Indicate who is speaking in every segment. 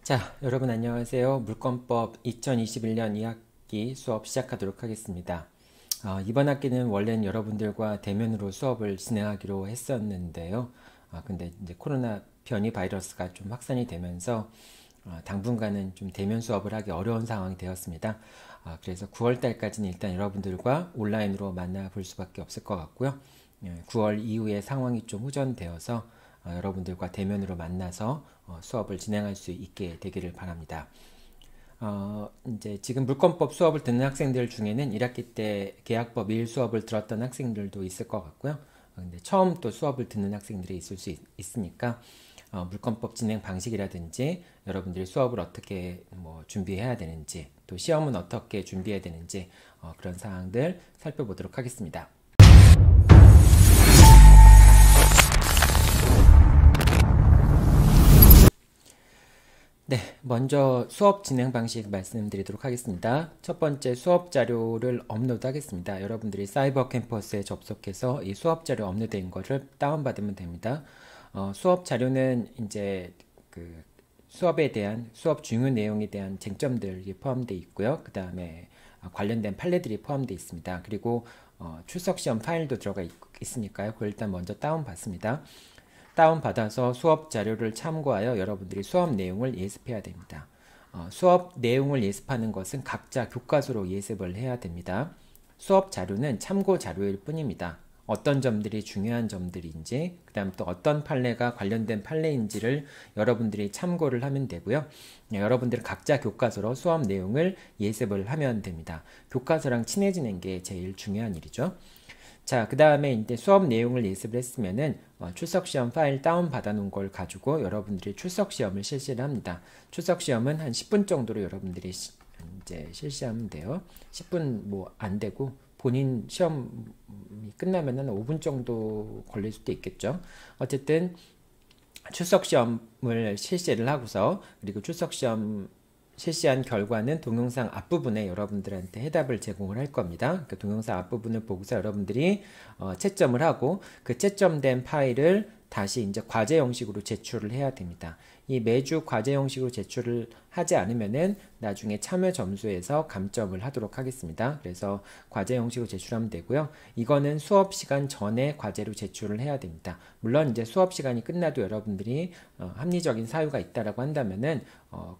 Speaker 1: 자, 여러분 안녕하세요. 물권법 2021년 2학기 수업 시작하도록 하겠습니다. 이번 학기는 원래는 여러분들과 대면으로 수업을 진행하기로 했었는데요. 근데 이제 코로나 변이 바이러스가 좀 확산이 되면서 당분간은 좀 대면 수업을 하기 어려운 상황이 되었습니다. 그래서 9월 달까지는 일단 여러분들과 온라인으로 만나볼 수밖에 없을 것 같고요. 9월 이후에 상황이 좀 호전되어서 여러분들과 대면으로 만나서 수업을 진행할 수 있게 되기를 바랍니다. 이제 지금 물권법 수업을 듣는 학생들 중에는 1학기 때 계약법 1 수업을 들었던 학생들도 있을 것 같고요. 근데 처음 또 수업을 듣는 학생들이 있을 수 있으니까 물권법 진행 방식이라든지 여러분들이 수업을 어떻게 준비해야 되는지 또 시험은 어떻게 준비해야 되는지 그런 사항들 살펴보도록 하겠습니다. 네, 먼저 수업 진행 방식 말씀드리도록 하겠습니다. 첫 번째 수업 자료를 업로드 하겠습니다. 여러분들이 사이버 캠퍼스에 접속해서 이 수업 자료 업로드된 거를 다운받으면 됩니다. 수업 자료는 이제 그 수업에 대한 수업 중요 내용에 대한 쟁점들이 포함되어 있고요. 그 다음에 관련된 판례들이 포함되어 있습니다. 그리고 출석 시험 파일도 들어가 있으니까요. 그걸 일단 먼저 다운받습니다. 다운받아서 수업 자료를 참고하여 여러분들이 수업 내용을 예습해야 됩니다. 수업 내용을 예습하는 것은 각자 교과서로 예습을 해야 됩니다. 수업 자료는 참고 자료일 뿐입니다. 어떤 점들이 중요한 점들인지, 그 다음 또 어떤 판례가 관련된 판례인지를 여러분들이 참고를 하면 되고요. 여러분들은 각자 교과서로 수업 내용을 예습을 하면 됩니다. 교과서랑 친해지는 게 제일 중요한 일이죠. 자, 그 다음에 이제 수업 내용을 예습을 했으면은 출석시험 파일 다운받아 놓은 걸 가지고 여러분들이 출석시험을 실시를 합니다. 출석시험은 한 10분 정도로 여러분들이 이제 실시하면 돼요. 10분 뭐 안 되고 본인 시험이 끝나면은 5분 정도 걸릴 수도 있겠죠. 어쨌든 출석시험을 실시를 하고서 그리고 출석시험 실시한 결과는 동영상 앞부분에 여러분들한테 해답을 제공을 할 겁니다. 그 동영상 앞부분을 보고서 여러분들이 채점을 하고 그 채점된 파일을 다시 이제 과제 형식으로 제출을 해야 됩니다. 이 매주 과제 형식으로 제출을 하지 않으면은 나중에 참여 점수에서 감점을 하도록 하겠습니다. 그래서 과제 형식으로 제출하면 되고요. 이거는 수업 시간 전에 과제로 제출을 해야 됩니다. 물론 이제 수업 시간이 끝나도 여러분들이 합리적인 사유가 있다라고 한다면은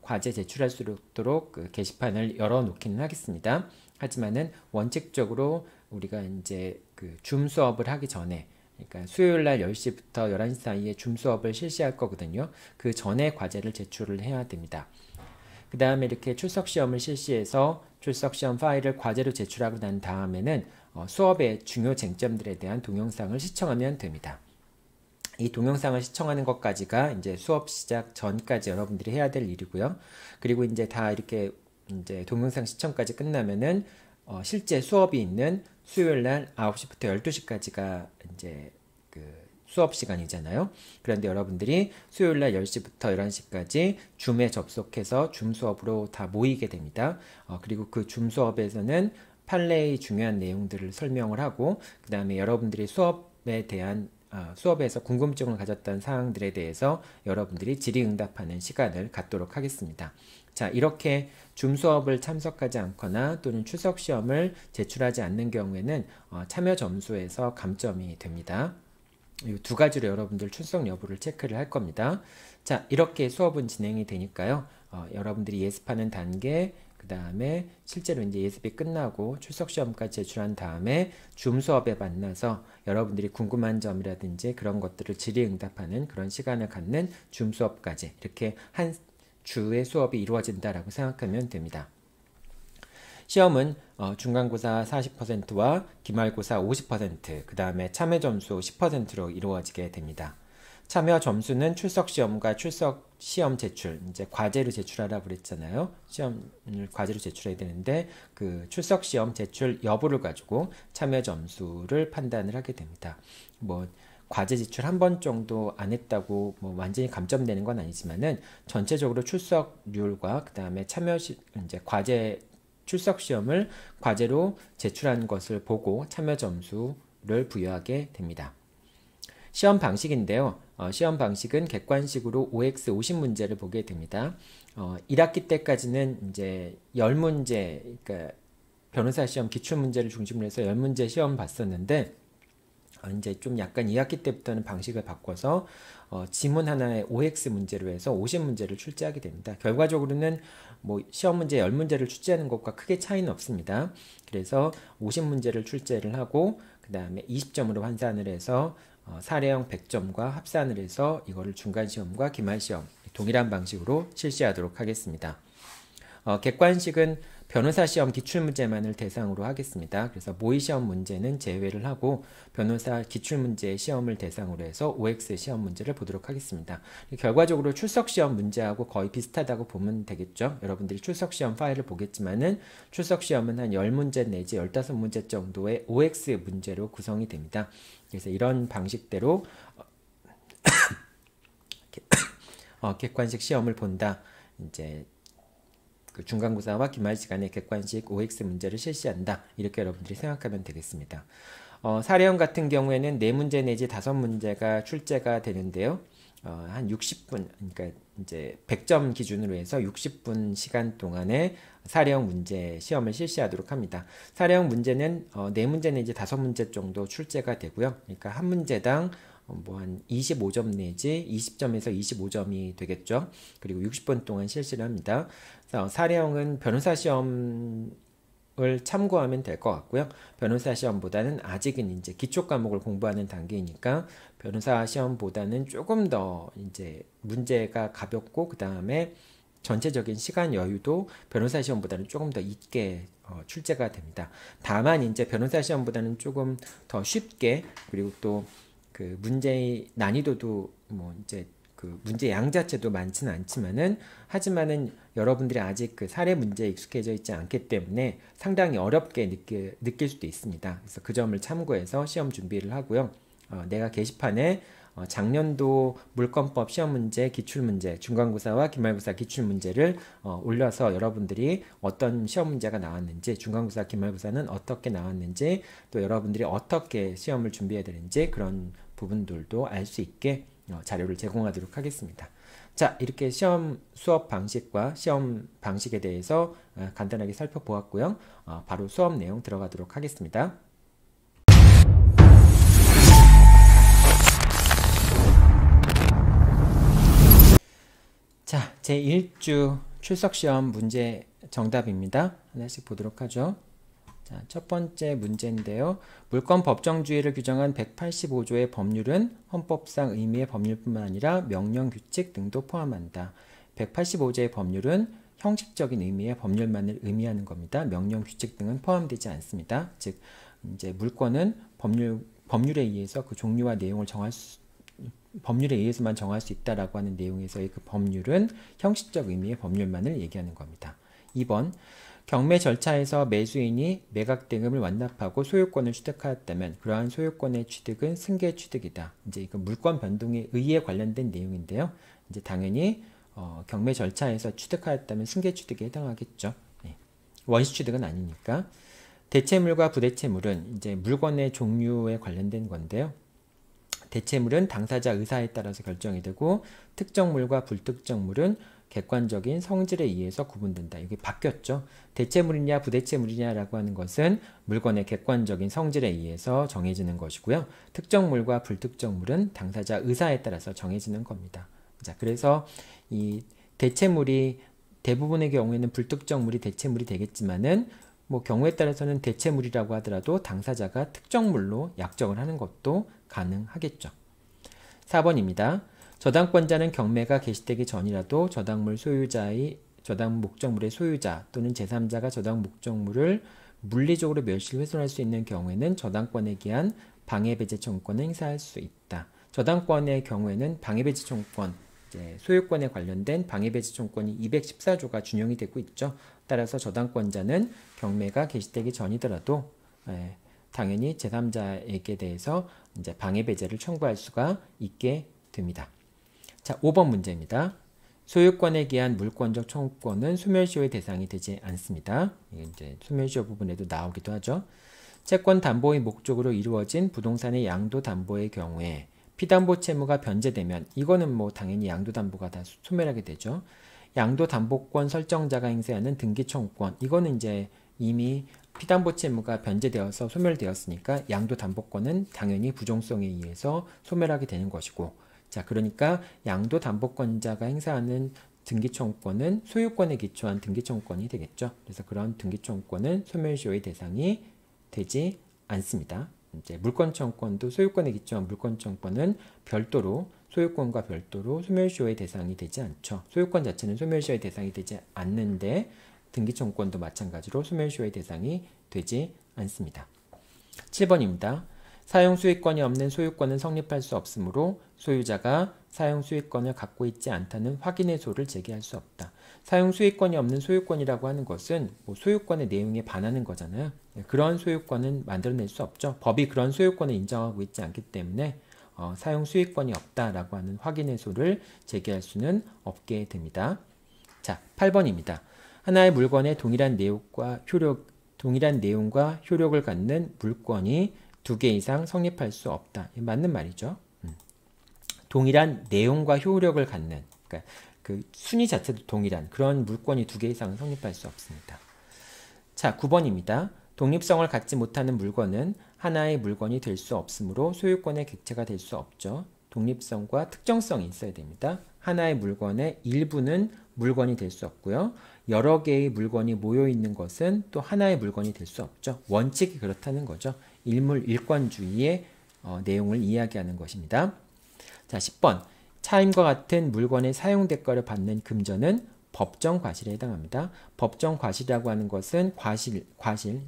Speaker 1: 과제 제출할 수 있도록 그 게시판을 열어놓기는 하겠습니다. 하지만은 원칙적으로 우리가 이제 그 줌 수업을 하기 전에 그러니까 수요일 날 10시부터 11시 사이에 줌 수업을 실시할 거거든요. 그 전에 과제를 제출을 해야 됩니다. 그 다음에 이렇게 출석 시험을 실시해서 출석 시험 파일을 과제로 제출하고 난 다음에는 수업의 중요 쟁점들에 대한 동영상을 시청하면 됩니다. 이 동영상을 시청하는 것까지가 이제 수업 시작 전까지 여러분들이 해야 될 일이고요. 그리고 이제 다 이렇게 이제 동영상 시청까지 끝나면은 실제 수업이 있는 수요일 날 9시부터 12시까지가 이제 그 수업 시간이잖아요. 그런데 여러분들이 수요일 날 10시부터 11시까지 줌에 접속해서 줌 수업으로 다 모이게 됩니다. 그리고 그 줌 수업에서는 판례의 중요한 내용들을 설명을 하고 그 다음에 여러분들이 수업에 대한 수업에서 궁금증을 가졌던 사항들에 대해서 여러분들이 질의응답하는 시간을 갖도록 하겠습니다. 자, 이렇게 줌 수업을 참석하지 않거나 또는 출석 시험을 제출하지 않는 경우에는 참여 점수에서 감점이 됩니다. 이 두 가지로 여러분들 출석 여부를 체크를 할 겁니다. 자, 이렇게 수업은 진행이 되니까요. 여러분들이 예습하는 단계, 그 다음에 실제로 이제 예습이 끝나고 출석 시험까지 제출한 다음에 줌 수업에 만나서 여러분들이 궁금한 점이라든지 그런 것들을 질의응답하는 그런 시간을 갖는 줌 수업까지 이렇게 한 주의 수업이 이루어진다라고 생각하면 됩니다. 시험은 중간고사 40%와 기말고사 50%, 그 다음에 참여 점수 10%로 이루어지게 됩니다. 참여 점수는 출석 시험과 출석 시험 제출, 이제 과제로 제출하라고 그랬잖아요. 시험을 과제로 제출해야 되는데 그 출석 시험 제출 여부를 가지고 참여 점수를 판단을 하게 됩니다. 뭐 과제 제출 한 번 정도 안 했다고 뭐 완전히 감점되는 건 아니지만은 전체적으로 출석률과 그 다음에 이제 과제 출석 시험을 과제로 제출한 것을 보고 참여 점수를 부여하게 됩니다. 시험 방식인데요. 시험 방식은 객관식으로 OX 50문제를 보게 됩니다. 1학기 때까지는 이제 10문제, 그러니까 변호사 시험 기출문제를 중심으로 해서 10문제 시험 봤었는데, 이제 좀 약간 2학기 때부터는 방식을 바꿔서 지문 하나에 OX 문제로 해서 50문제를 출제하게 됩니다. 결과적으로는 뭐 시험 문제 10문제를 출제하는 것과 크게 차이는 없습니다. 그래서 50문제를 출제를 하고 그 다음에 20점으로 환산을 해서 사례형 100점과 합산을 해서 이거를 중간시험과 기말시험 동일한 방식으로 실시하도록 하겠습니다. 객관식은 변호사 시험 기출문제만을 대상으로 하겠습니다. 그래서 모의시험 문제는 제외를 하고 변호사 기출문제 시험을 대상으로 해서 OX 시험 문제를 보도록 하겠습니다. 결과적으로 출석시험 문제하고 거의 비슷하다고 보면 되겠죠. 여러분들이 출석시험 파일을 보겠지만은 출석시험은 한 10문제 내지 15문제 정도의 OX 문제로 구성이 됩니다. 그래서 이런 방식대로 객관식 시험을 본다. 이제 그 중간고사와 기말시간에 객관식 OX 문제를 실시한다. 이렇게 여러분들이 생각하면 되겠습니다. 사례형 같은 경우에는 4문제 내지 5문제가 출제가 되는데요. 한 60분, 그러니까 이제 100점 기준으로 해서 60분 시간 동안에 사례형 문제 시험을 실시하도록 합니다. 사례형 문제는 4문제 내지 5문제 정도 출제가 되고요. 그러니까 한 문제당 뭐 한 25점 내지 20점에서 25점이 되겠죠. 그리고 60분 동안 실시를 합니다. 그래서 사례형은 변호사 시험을 참고하면 될 것 같고요. 변호사 시험보다는 아직은 이제 기초 과목을 공부하는 단계이니까 변호사 시험보다는 조금 더 이제 문제가 가볍고 그 다음에 전체적인 시간 여유도 변호사 시험보다는 조금 더 있게 출제가 됩니다. 다만 이제 변호사 시험보다는 조금 더 쉽게 그리고 또 그 문제의 난이도도 뭐 이제 그 문제 양 자체도 많지는 않지만은 하지만은 여러분들이 아직 그 사례 문제에 익숙해져 있지 않기 때문에 상당히 어렵게 느낄 수도 있습니다. 그래서 그 점을 참고해서 시험 준비를 하고요. 내가 게시판에 작년도 물권법 시험 문제, 기출 문제, 중간고사와 기말고사 기출 문제를 올려서 여러분들이 어떤 시험 문제가 나왔는지, 중간고사, 기말고사는 어떻게 나왔는지, 또 여러분들이 어떻게 시험을 준비해야 되는지 그런 부분들도 알 수 있게 자료를 제공하도록 하겠습니다. 자, 이렇게 시험 수업 방식과 시험 방식에 대해서 간단하게 살펴보았고요. 바로 수업 내용 들어가도록 하겠습니다. 자, 제1주 출석시험 문제 정답입니다. 하나씩 보도록 하죠. 자, 첫 번째 문제인데요. 물권 법정주의를 규정한 185조의 법률은 헌법상 의미의 법률뿐만 아니라 명령, 규칙 등도 포함한다. 185조의 법률은 형식적인 의미의 법률만을 의미하는 겁니다. 명령, 규칙 등은 포함되지 않습니다. 즉, 이제 물권은 법률에 의해서 그 종류와 내용을 법률에 의해서만 정할 수 있다라고 하는 내용에서의 그 법률은 형식적 의미의 법률만을 얘기하는 겁니다. 2번, 경매 절차에서 매수인이 매각대금을 완납하고 소유권을 취득하였다면 그러한 소유권의 취득은 승계 취득이다. 이제 이거 물권 변동에 의해 관련된 내용인데요. 이제 당연히 경매 절차에서 취득하였다면 승계 취득에 해당하겠죠. 네. 원시 취득은 아니니까. 대체물과 부대체물은 이제 물건의 종류에 관련된 건데요. 대체물은 당사자 의사에 따라서 결정이 되고 특정물과 불특정물은 객관적인 성질에 의해서 구분된다. 이게 바뀌었죠. 대체물이냐 부대체물이냐라고 하는 것은 물건의 객관적인 성질에 의해서 정해지는 것이고요. 특정물과 불특정물은 당사자 의사에 따라서 정해지는 겁니다. 자, 그래서 이 대체물이 대부분의 경우에는 불특정물이 대체물이 되겠지만은 뭐 경우에 따라서는 대체물이라고 하더라도 당사자가 특정물로 약정을 하는 것도 가능하겠죠. 4번입니다. 저당권자는 경매가 개시되기 전이라도 저당 목적물의 소유자 또는 제3자가 저당 목적물을 물리적으로 멸실 훼손할 수 있는 경우에는 저당권에 기한 방해배제 청구권을 행사할 수 있다. 저당권의 경우에는 방해배제 청구권, 소유권에 관련된 방해배제 청구권이 214조가 준용이 되고 있죠. 따라서 저당권자는 경매가 개시되기 전이더라도 당연히 제3자에게 대해서 이제 방해배제를 청구할 수가 있게 됩니다. 자, 5번 문제입니다. 소유권에 기한 물권적 청구권은 소멸시효의 대상이 되지 않습니다. 이게 이제 소멸시효 부분에도 나오기도 하죠. 채권 담보의 목적으로 이루어진 부동산의 양도 담보의 경우에 피담보 채무가 변제되면 이거는 뭐 당연히 양도담보가 다 소멸하게 되죠. 양도담보권 설정자가 행사하는 등기청구권 이거는 이제 이미 피담보 채무가 변제되어서 소멸되었으니까 양도담보권은 당연히 부종성에 의해서 소멸하게 되는 것이고 자 그러니까 양도담보권자가 행사하는 등기청구권은 소유권에 기초한 등기청구권이 되겠죠. 그래서 그런 등기청구권은 소멸시효의 대상이 되지 않습니다. 이제 물권청구권도 소유권에 기초한 물권청구권은 별도로 소유권과 별도로 소멸시효의 대상이 되지 않죠. 소유권 자체는 소멸시효의 대상이 되지 않는데 등기청구권도 마찬가지로 소멸시효의 대상이 되지 않습니다. 7번입니다. 사용수익권이 없는 소유권은 성립할 수 없으므로 소유자가 사용수익권을 갖고 있지 않다는 확인의소를 제기할 수 없다. 사용수익권이 없는 소유권이라고 하는 것은 뭐 소유권의 내용에 반하는 거잖아요. 그런 소유권은 만들어낼 수 없죠. 법이 그런 소유권을 인정하고 있지 않기 때문에 사용수익권이 없다라고 하는 확인의소를 제기할 수는 없게 됩니다. 자, 8번입니다. 하나의 물건에 동일한 내용과 효력을 갖는 물건이 두 개 이상 성립할 수 없다. 맞는 말이죠. 동일한 내용과 효력을 갖는 그러니까 그 순위 자체도 동일한 그런 물건이 두 개 이상 성립할 수 없습니다. 자, 9번입니다. 독립성을 갖지 못하는 물건은 하나의 물건이 될 수 없으므로 소유권의 객체가 될 수 없죠. 독립성과 특정성이 있어야 됩니다. 하나의 물건의 일부는 물건이 될 수 없고요. 여러 개의 물건이 모여 있는 것은 또 하나의 물건이 될 수 없죠. 원칙이 그렇다는 거죠. 일물일권주의의 내용을 이야기하는 것입니다. 자, 10번. 차임과 같은 물건의 사용 대가를 받는 금전은 법정 과실에 해당합니다. 법정 과실이라고 하는 것은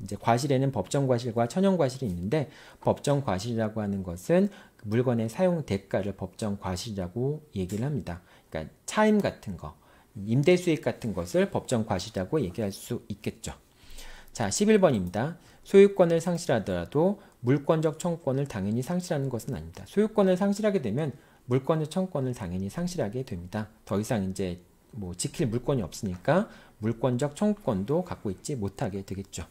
Speaker 1: 이제 과실에는 법정 과실과 천연 과실이 있는데 법정 과실이라고 하는 것은 물건의 사용 대가를 법정 과실이라고 얘기를 합니다. 그러니까 차임 같은 거, 임대 수익 같은 것을 법정 과실이라고 얘기할 수 있겠죠. 자, 11번입니다. 소유권을 상실하더라도 물권적 청구권을 당연히 상실하는 것은 아닙니다. 소유권을 상실하게 되면 물권적 청구권을 당연히 상실하게 됩니다. 더 이상 이제 뭐 지킬 물권이 없으니까 물권적 청구권도 갖고 있지 못하게 되겠죠.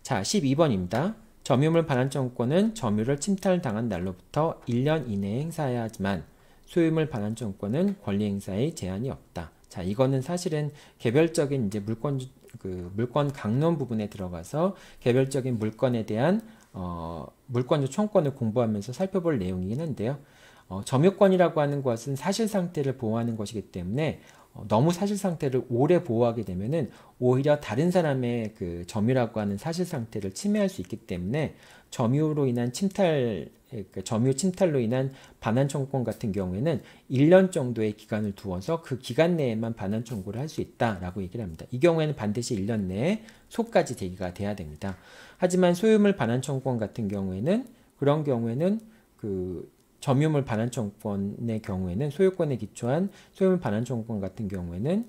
Speaker 1: 자, 12번입니다. 점유물 반환 청구권은 점유를 침탈당한 날로부터 1년 이내에 행사해야 하지만 소유물 반환 청구권은 권리 행사에 제한이 없다. 자, 이거는 사실은 개별적인 이제 물권 강론 부분에 들어가서 개별적인 물건에 대한 물권적 청구권을 공부하면서 살펴볼 내용이긴 한데요. 점유권이라고 하는 것은 사실 상태를 보호하는 것이기 때문에 너무 사실 상태를 오래 보호하게 되면은 오히려 다른 사람의 그 점유라고 하는 사실 상태를 침해할 수 있기 때문에 점유로 인한 점유 침탈로 인한 반환 청구권 같은 경우에는 1년 정도의 기간을 두어서 그 기간 내에만 반환 청구를 할 수 있다라고 얘기를 합니다. 이 경우에는 반드시 1년 내에 소까지 제기가 돼야 됩니다. 하지만 소유물 반환 청구권 같은 경우에는 그런 경우에는 그 점유물 반환 청구권의 경우에는 소유권에 기초한 소유물 반환 청구권 같은 경우에는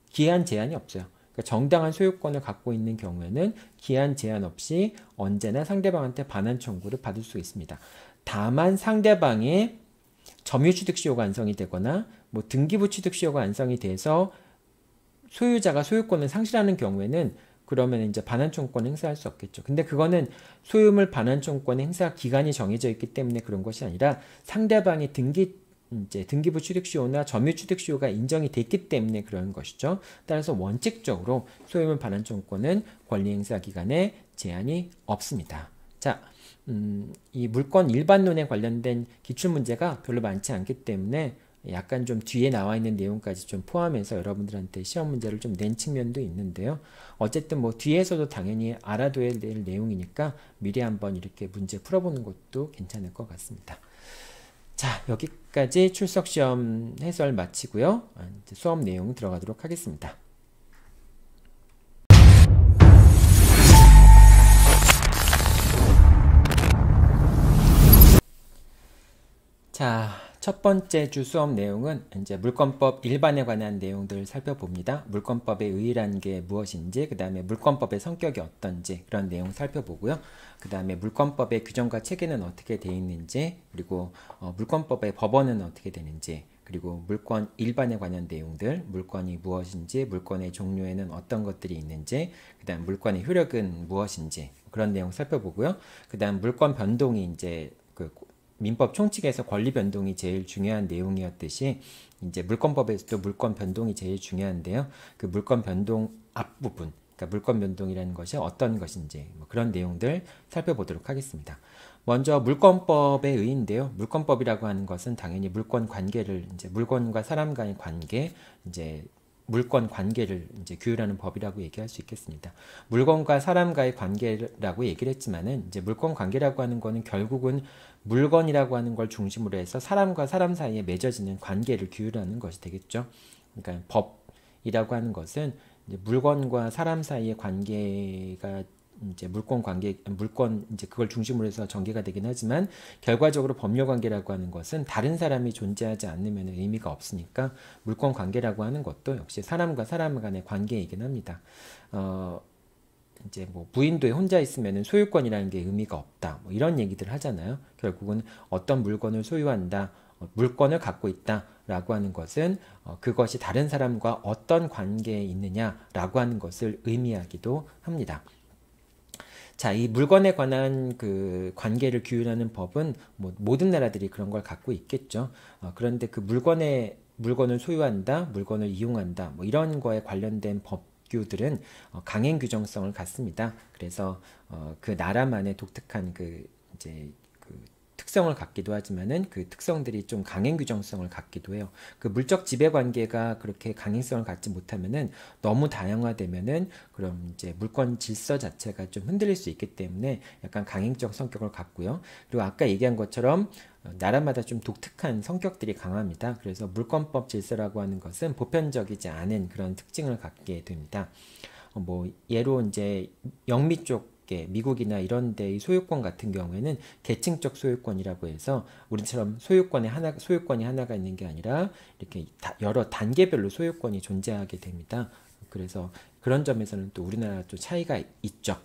Speaker 1: 기한 제한이 없어요. 그러니까 정당한 소유권을 갖고 있는 경우에는 기한 제한 없이 언제나 상대방한테 반환 청구를 받을 수 있습니다. 다만 상대방의 점유취득시효가 안성이 되거나 뭐 등기부 취득시효가 안성이 돼서 소유자가 소유권을 상실하는 경우에는 그러면 이제 반환 청구권 행사할 수 없겠죠. 근데 그거는 소유물 반환 청구권 행사 기간이 정해져 있기 때문에 그런 것이 아니라 상대방의 등기부 취득시효나 점유 취득시효가 인정이 됐기 때문에 그런 것이죠. 따라서 원칙적으로 소유물 반환 청구권은 권리 행사 기간에 제한이 없습니다. 자, 이 물권 일반론에 관련된 기출문제가 별로 많지 않기 때문에 약간 좀 뒤에 나와 있는 내용까지 좀 포함해서 여러분들한테 시험 문제를 좀 낸 측면도 있는데요. 어쨌든 뭐 뒤에서도 당연히 알아둬야 될 내용이니까 미리 한번 이렇게 문제 풀어보는 것도 괜찮을 것 같습니다. 자, 여기까지 출석시험 해설 마치고요. 이제 수업 내용 들어가도록 하겠습니다. 자, 첫 번째 주 수업 내용은 이제 물권법 일반에 관한 내용들을 살펴봅니다. 물권법의 의의라는 게 무엇인지, 그 다음에 물권법의 성격이 어떤지 그런 내용 살펴보고요. 그 다음에 물권법의 규정과 체계는 어떻게 되어 있는지, 그리고 물권법의 법원은 어떻게 되는지, 그리고 물권 일반에 관한 내용들, 물권이 무엇인지, 물권의 종류에는 어떤 것들이 있는지, 그 다음 물권의 효력은 무엇인지 그런 내용 살펴보고요. 그 다음 물권 변동이 이제 민법 총칙에서 권리 변동이 제일 중요한 내용이었듯이 이제 물권법에서도 물권 변동이 제일 중요한데요. 그 물권 변동 앞부분, 그러니까 물권 변동이라는 것이 어떤 것인지 뭐 그런 내용들 살펴보도록 하겠습니다. 먼저 물권법의 의의인데요. 물권법이라고 하는 것은 당연히 물권 관계를 이제 물건과 사람 간의 관계, 이제 물권 관계를 이제 규율하는 법이라고 얘기할 수 있겠습니다. 물건과 사람과의 관계라고 얘기를 했지만은 이제 물권 관계라고 하는 거는 결국은 물건이라고 하는 걸 중심으로 해서 사람과 사람 사이에 맺어지는 관계를 규율하는 것이 되겠죠. 그러니까 법이라고 하는 것은 이제 물건과 사람 사이의 관계가 이제 물권 관계, 물권 이제 그걸 중심으로 해서 전개가 되긴 하지만 결과적으로 법률 관계라고 하는 것은 다른 사람이 존재하지 않으면 의미가 없으니까 물권 관계라고 하는 것도 역시 사람과 사람 간의 관계이긴 합니다. 이제 뭐 무인도에 혼자 있으면 소유권이라는 게 의미가 없다. 뭐 이런 얘기들 하잖아요. 결국은 어떤 물건을 소유한다, 물건을 갖고 있다라고 하는 것은 그것이 다른 사람과 어떤 관계에 있느냐라고 하는 것을 의미하기도 합니다. 자, 이 물건에 관한 그 관계를 규율하는 법은 뭐 모든 나라들이 그런 걸 갖고 있겠죠. 그런데 그 물건을 소유한다, 물건을 이용한다, 뭐 이런 거에 관련된 법규들은 강행 규정성을 갖습니다. 그래서 그 나라만의 독특한 그 이제 그 특성을 갖기도 하지만은 그 특성들이 좀 강행 규정성을 갖기도 해요. 그 물적 지배 관계가 그렇게 강행성을 갖지 못하면은 너무 다양화되면은 그럼 이제 물권 질서 자체가 좀 흔들릴 수 있기 때문에 약간 강행적 성격을 갖고요. 그리고 아까 얘기한 것처럼 나라마다 좀 독특한 성격들이 강합니다. 그래서 물권법 질서라고 하는 것은 보편적이지 않은 그런 특징을 갖게 됩니다. 뭐 예로 이제 영미 쪽 미국이나 이런 데의 소유권 같은 경우에는 계층적 소유권이라고 해서 우리처럼 소유권이 하나가 있는 게 아니라 이렇게 여러 단계별로 소유권이 존재하게 됩니다. 그래서 그런 점에서는 또 우리나라 또 차이가 있죠.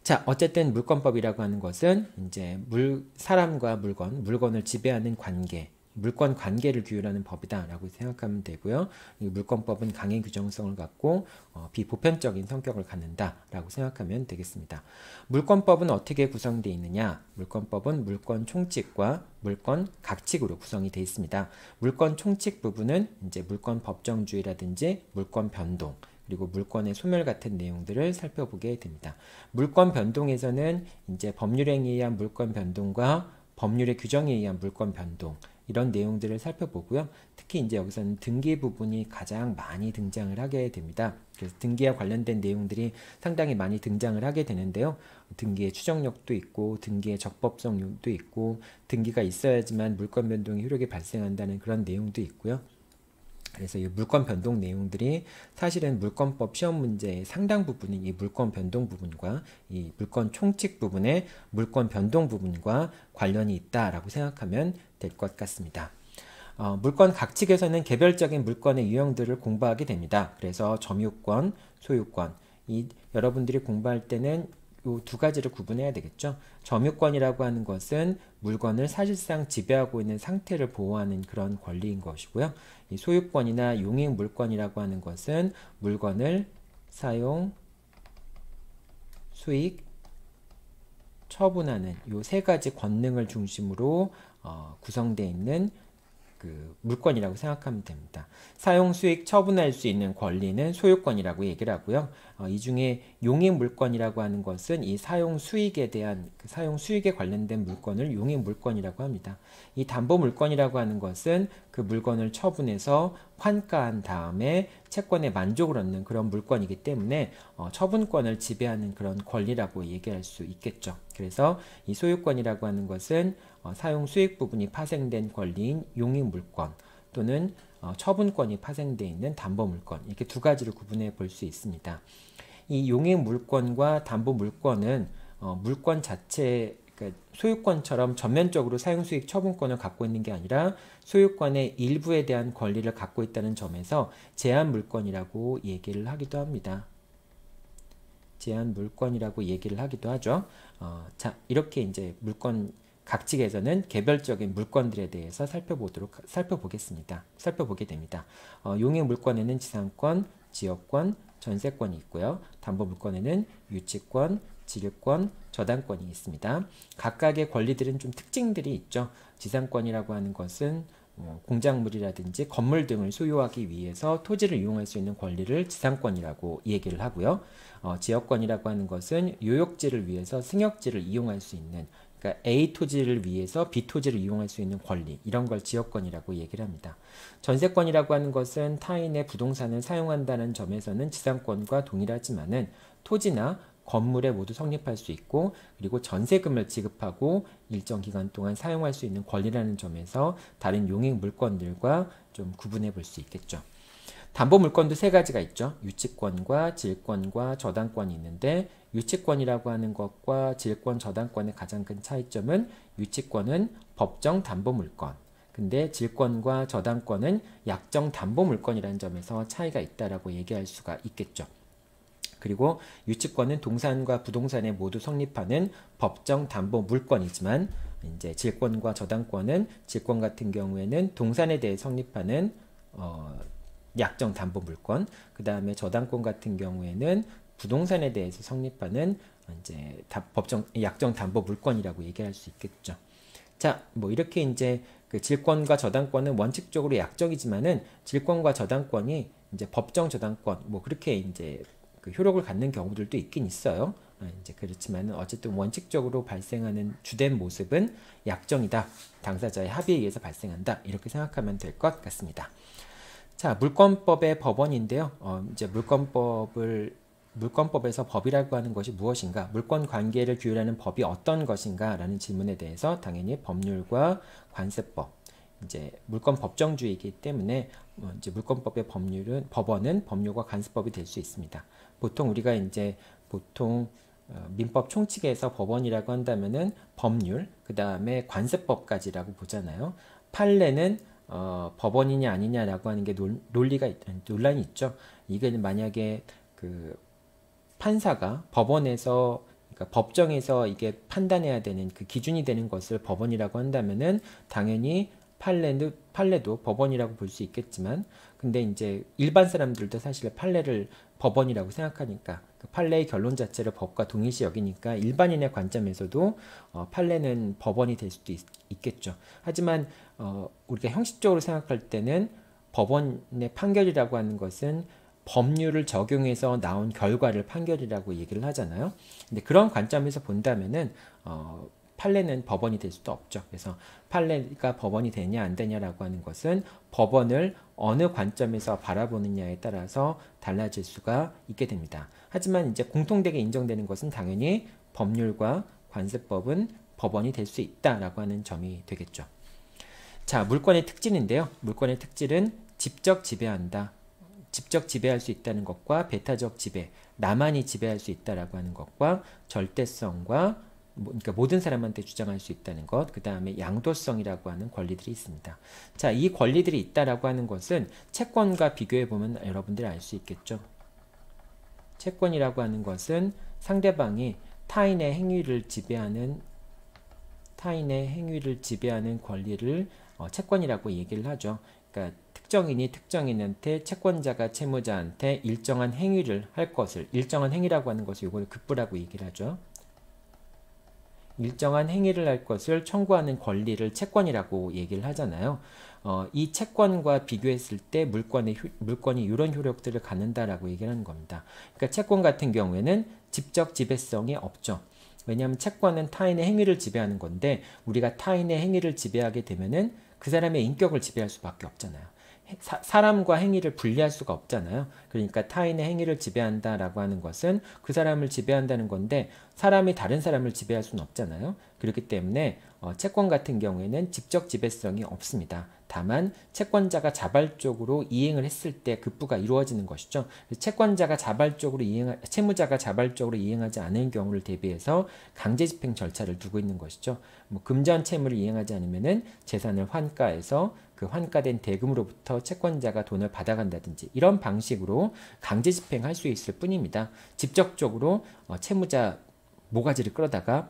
Speaker 1: 자, 어쨌든 물권법이라고 하는 것은 이제 사람과 물건을 지배하는 관계, 물권 관계를 규율하는 법이다라고 생각하면 되고요. 이 물권법은 강행 규정성을 갖고 비보편적인 성격을 갖는다라고 생각하면 되겠습니다. 물권법은 어떻게 구성되어 있느냐? 물권법은 물권 총칙과 물권 각칙으로 구성이 되어 있습니다. 물권 총칙 부분은 이제 물권 법정주의라든지 물권 변동, 그리고 물권의 소멸 같은 내용들을 살펴보게 됩니다. 물권 변동에서는 이제 법률에 의한 물권 변동과 법률의 규정에 의한 물권 변동, 이런 내용들을 살펴보고요. 특히 이제 여기서는 등기 부분이 가장 많이 등장을 하게 됩니다. 그래서 등기와 관련된 내용들이 상당히 많이 등장을 하게 되는데요. 등기의 추정력도 있고 등기의 적법성도 있고 등기가 있어야지만 물권 변동의 효력이 발생한다는 그런 내용도 있고요. 그래서 이 물권 변동 내용들이 사실은 물권법 시험 문제의 상당 부분이 이 물권 변동 부분과 이 물권 총칙 부분의 물권 변동 부분과 관련이 있다라고 생각하면 될 것 같습니다. 물권 각칙에서는 개별적인 물권의 유형들을 공부하게 됩니다. 그래서 점유권, 소유권, 여러분들이 공부할 때는 이 두 가지를 구분해야 되겠죠. 점유권이라고 하는 것은 물건을 사실상 지배하고 있는 상태를 보호하는 그런 권리인 것이고요. 이 소유권이나 용익 물권이라고 하는 것은 물건을 사용, 수익, 처분하는 이 세 가지 권능을 중심으로 구성되어 있는 그 물권이라고 생각하면 됩니다. 사용, 수익, 처분할 수 있는 권리는 소유권이라고 얘기를 하고요. 이 중에 용익 물권이라고 하는 것은 이 사용 수익에 대한 사용 수익에 관련된 물권을 용익 물권이라고 합니다. 이 담보 물권이라고 하는 것은 그 물건을 처분해서 환가한 다음에 채권의 만족을 얻는 그런 물권이기 때문에 처분권을 지배하는 그런 권리라고 얘기할 수 있겠죠. 그래서 이 소유권이라고 하는 것은 사용 수익 부분이 파생된 권리인 용익 물권 또는 처분권이 파생되어 있는 담보 물권, 이렇게 두 가지를 구분해 볼 수 있습니다. 이 용익 물권과 담보 물권은 물권 자체, 그러니까 소유권처럼 전면적으로 사용 수익 처분권을 갖고 있는 게 아니라 소유권의 일부에 대한 권리를 갖고 있다는 점에서 제한 물권이라고 얘기를 하기도 합니다. 제한 물권이라고 얘기를 하기도 하죠. 자, 이렇게 이제 물권 각칙에서는 개별적인 물권들에 대해서 살펴보게 됩니다. 용익 물권에는 지상권, 지역권, 전세권이 있고요. 담보 물권에는 유치권, 지류권, 저당권이 있습니다. 각각의 권리들은 좀 특징들이 있죠. 지상권이라고 하는 것은 공작물이라든지 건물 등을 소유하기 위해서 토지를 이용할 수 있는 권리를 지상권이라고 얘기를 하고요. 지역권이라고 하는 것은 요역지를 위해서 승역지를 이용할 수 있는, 그러니까 A 토지를 위해서 B 토지를 이용할 수 있는 권리, 이런 걸 지역권이라고 얘기를 합니다. 전세권이라고 하는 것은 타인의 부동산을 사용한다는 점에서는 지상권과 동일하지만은 토지나 건물에 모두 성립할 수 있고, 그리고 전세금을 지급하고 일정 기간 동안 사용할 수 있는 권리라는 점에서 다른 용익 물건들과 좀 구분해 볼 수 있겠죠. 담보 물건도 세 가지가 있죠. 유치권과 질권과 저당권이 있는데, 유치권이라고 하는 것과 질권, 저당권의 가장 큰 차이점은 유치권은 법정 담보 물건, 근데 질권과 저당권은 약정 담보 물건이라는 점에서 차이가 있다라고 얘기할 수가 있겠죠. 그리고 유치권은 동산과 부동산에 모두 성립하는 법정 담보 물건이지만, 이제 질권과 저당권은 질권 같은 경우에는 동산에 대해 성립하는 약정 담보 물건, 그 다음에 저당권 같은 경우에는 부동산에 대해서 성립하는 이제 법정 약정 담보 물건이라고 얘기할 수 있겠죠. 자, 뭐 이렇게 이제 그 질권과 저당권은 원칙적으로 약정이지만은 질권과 저당권이 이제 법정 저당권 뭐 그렇게 이제 그 효력을 갖는 경우들도 있긴 있어요. 이제 그렇지만 어쨌든 원칙적으로 발생하는 주된 모습은 약정이다. 당사자의 합의에 의해서 발생한다. 이렇게 생각하면 될 것 같습니다. 자, 물권법의 법원인데요. 이제 물권법에서 법이라고 하는 것이 무엇인가? 물권 관계를 규율하는 법이 어떤 것인가? 라는 질문에 대해서 당연히 법률과 관세법, 이제 물권 법정주의이기 때문에 이제 물권법의 법원은 법률과 관세법이 될 수 있습니다. 보통 우리가 이제 민법 총칙에서 법원이라고 한다면은 법률, 그 다음에 관세법까지라고 보잖아요. 판례는 법원이냐 아니냐라고 하는 게 논란이 있죠. 이게 만약에 그 판사가 법원에서, 그러니까 법정에서 이게 판단해야 되는 그 기준이 되는 것을 법원이라고 한다면은 당연히 판례도 법원이라고 볼 수 있겠지만, 근데 이제 일반 사람들도 사실 판례를 법원이라고 생각하니까 그 판례의 결론 자체를 법과 동일시 여기니까 일반인의 관점에서도 판례는 법원이 될 수도 있겠죠. 하지만 우리가 형식적으로 생각할 때는 법원의 판결이라고 하는 것은 법률을 적용해서 나온 결과를 판결이라고 얘기를 하잖아요. 근데 그런 관점에서 본다면은 판례는 법원이 될 수도 없죠. 그래서 판례가 법원이 되냐 안 되냐라고 하는 것은 법원을 어느 관점에서 바라보느냐에 따라서 달라질 수가 있게 됩니다. 하지만 이제 공통되게 인정되는 것은 당연히 법률과 관세법은 법원이 될 수 있다라고 하는 점이 되겠죠. 자, 물권의 특징인데요. 물권의 특질은 직접 지배한다. 직접 지배할 수 있다는 것과 배타적 지배, 나만이 지배할 수 있다라고 하는 것과 절대성과 그러니까 모든 사람한테 주장할 수 있다는 것, 그 다음에 양도성이라고 하는 권리들이 있습니다. 자, 이 권리들이 있다라고 하는 것은 채권과 비교해 보면 여러분들이 알 수 있겠죠. 채권이라고 하는 것은 상대방이 타인의 행위를 지배하는 권리를 채권이라고 얘기를 하죠. 그러니까 특정인이 특정인한테, 채권자가 채무자한테 일정한 행위를 할 것을, 일정한 행위라고 하는 것을 이걸 급부라고 얘기를 하죠. 일정한 행위를 할 것을 청구하는 권리를 채권이라고 얘기를 하잖아요. 이 채권과 비교했을 때 물권이 이런 효력들을 갖는다라고 얘기를 하는 겁니다. 그러니까 채권 같은 경우에는 직접 지배성이 없죠. 왜냐하면 채권은 타인의 행위를 지배하는 건데, 우리가 타인의 행위를 지배하게 되면은 그 사람의 인격을 지배할 수밖에 없잖아요. 사람과 행위를 분리할 수가 없잖아요. 그러니까 타인의 행위를 지배한다라고 하는 것은 그 사람을 지배한다는 건데, 사람이 다른 사람을 지배할 수는 없잖아요. 그렇기 때문에 채권 같은 경우에는 직접 지배성이 없습니다. 다만 채권자가 자발적으로 이행을 했을 때 급부가 이루어지는 것이죠. 채무자가 자발적으로 이행하지 않은 경우를 대비해서 강제집행 절차를 두고 있는 것이죠. 뭐 금전 채무를 이행하지 않으면은 재산을 환가해서 그 환가된 대금으로부터 채권자가 돈을 받아간다든지 이런 방식으로 강제집행할 수 있을 뿐입니다. 직접적으로 채무자 모가지를 끌어다가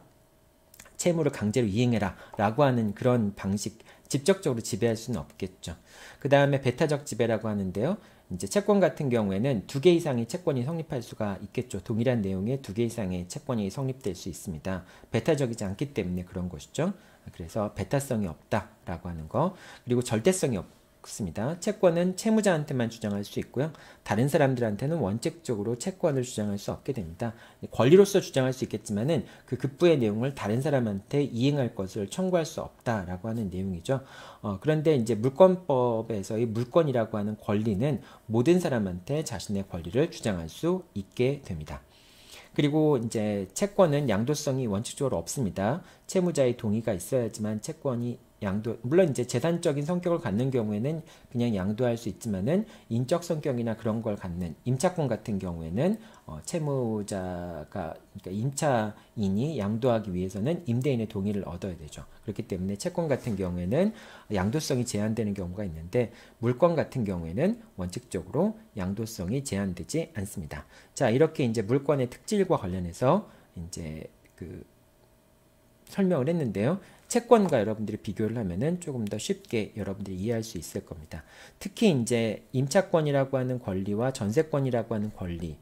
Speaker 1: 채무를 강제로 이행해라 라고 하는 그런 방식, 직접적으로 지배할 수는 없겠죠. 그 다음에 배타적 지배라고 하는데요. 이제 채권 같은 경우에는 2개 이상의 채권이 성립할 수가 있겠죠. 동일한 내용의 2개 이상의 채권이 성립될 수 있습니다. 배타적이지 않기 때문에 그런 것이죠. 그래서 배타성이 없다라고 하는 거. 그리고 절대성이 없습니다. 채권은 채무자한테만 주장할 수 있고요. 다른 사람들한테는 원칙적으로 채권을 주장할 수 없게 됩니다. 권리로서 주장할 수 있겠지만은 그 급부의 내용을 다른 사람한테 이행할 것을 청구할 수 없다라고 하는 내용이죠. 그런데 이제 물권법에서의 물권이라고 하는 권리는 모든 사람한테 자신의 권리를 주장할 수 있게 됩니다. 그리고 이제 채권은 양도성이 원칙적으로 없습니다. 채무자의 동의가 있어야지만 채권이 물론 이제 재산적인 성격을 갖는 경우에는 그냥 양도할 수 있지만은 인적 성격이나 그런 걸 갖는 임차권 같은 경우에는 채무자가 그러니까 임차인이 양도하기 위해서는 임대인의 동의를 얻어야 되죠. 그렇기 때문에 채권 같은 경우에는 양도성이 제한되는 경우가 있는데 물권 같은 경우에는 원칙적으로 양도성이 제한되지 않습니다. 자, 이렇게 이제 물권의 특질과 관련해서 이제 설명을 했는데요. 채권과 여러분들이 비교를 하면은 조금 더 쉽게 여러분들이 이해할 수 있을 겁니다. 특히 이제 임차권이라고 하는 권리와 전세권이라고 하는 권리,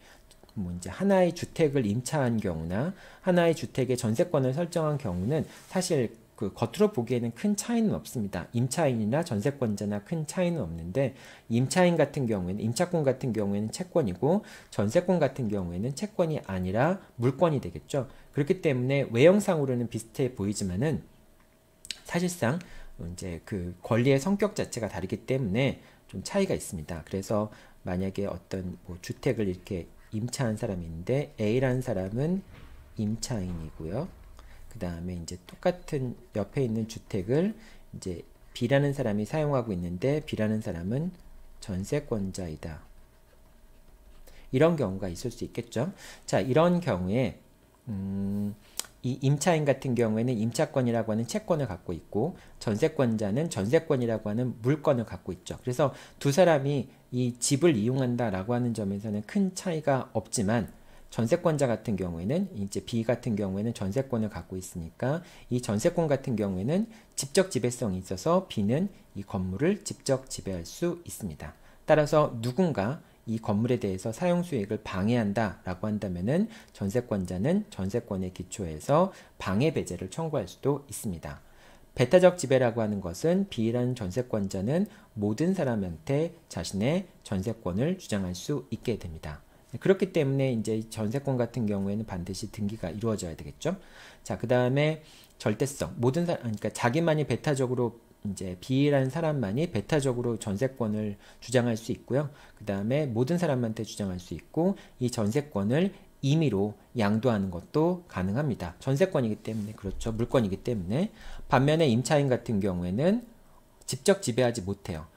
Speaker 1: 이제 하나의 주택을 임차한 경우나 하나의 주택의 전세권을 설정한 경우는 사실 겉으로 보기에는 큰 차이는 없습니다. 임차인이나 전세권자나 큰 차이는 없는데 임차인 같은 경우에는 임차권 같은 경우에는 채권이고 전세권 같은 경우에는 채권이 아니라 물권이 되겠죠. 그렇기 때문에 외형상으로는 비슷해 보이지만은 사실상 이제 권리의 성격 자체가 다르기 때문에 좀 차이가 있습니다. 그래서 만약에 어떤 주택을 이렇게 임차한 사람이 있는데 A라는 사람은 임차인이고요. 그 다음에 이제 똑같은 옆에 있는 주택을 이제 B라는 사람이 사용하고 있는데 B라는 사람은 전세권자이다. 이런 경우가 있을 수 있겠죠. 자, 이런 경우에 이 임차인 같은 경우에는 임차권이라고 하는 채권을 갖고 있고 전세권자는 전세권이라고 하는 물권을 갖고 있죠. 그래서 두 사람이 이 집을 이용한다라고 하는 점에서는 큰 차이가 없지만 전세권자 같은 경우에는 이제 B 같은 경우에는 전세권을 갖고 있으니까 이 전세권 같은 경우에는 직접 지배성이 있어서 B는 이 건물을 직접 지배할 수 있습니다. 따라서 누군가 이 건물에 대해서 사용수익을 방해한다라고 한다면은 전세권자는 전세권에 기초해서 방해배제를 청구할 수도 있습니다. 배타적 지배라고 하는 것은 B라는 전세권자는 모든 사람한테 자신의 전세권을 주장할 수 있게 됩니다. 그렇기 때문에 이제 전세권 같은 경우에는 반드시 등기가 이루어져야 되겠죠. 자, 그 다음에 절대성. 그러니까 자기만이 배타적으로 이제 B라는 사람만이 배타적으로 전세권을 주장할 수 있고요. 그 다음에 모든 사람한테 주장할 수 있고 이 전세권을 임의로 양도하는 것도 가능합니다. 전세권이기 때문에 그렇죠. 물권이기 때문에. 반면에 임차인 같은 경우에는 직접 지배하지 못해요.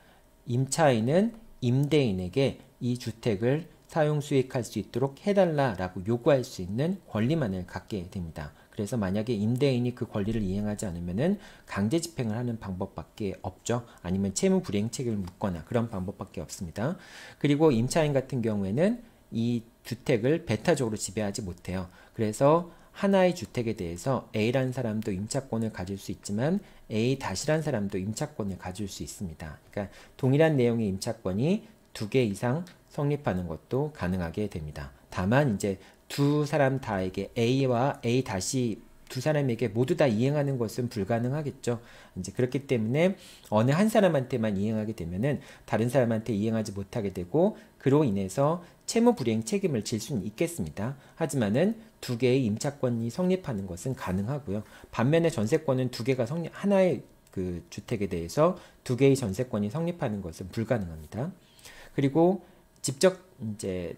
Speaker 1: 임차인은 임대인에게 이 주택을 사용 수익할 수 있도록 해달라라고 요구할 수 있는 권리만을 갖게 됩니다. 그래서 만약에 임대인이 그 권리를 이행하지 않으면은 강제 집행을 하는 방법밖에 없죠. 아니면 채무 불이행 책임을 묻거나 그런 방법밖에 없습니다. 그리고 임차인 같은 경우에는 이 주택을 배타적으로 지배하지 못해요. 그래서 하나의 주택에 대해서 A라는 사람도 임차권을 가질 수 있지만 A-라는 사람도 임차권을 가질 수 있습니다. 그러니까 동일한 내용의 임차권이 2개 이상 성립하는 것도 가능하게 됩니다. 다만 이제 두 사람 다에게 A와 A- 두 사람에게 모두 다 이행하는 것은 불가능하겠죠. 이제 그렇기 때문에 어느 한 사람한테만 이행하게 되면은 다른 사람한테 이행하지 못하게 되고 그로 인해서 채무 불이행 책임을 질 수는 있겠습니다. 하지만은 2개의 임차권이 성립하는 것은 가능하고요. 반면에 전세권은 하나의 주택에 대해서 2개의 전세권이 성립하는 것은 불가능합니다. 그리고 직접 이제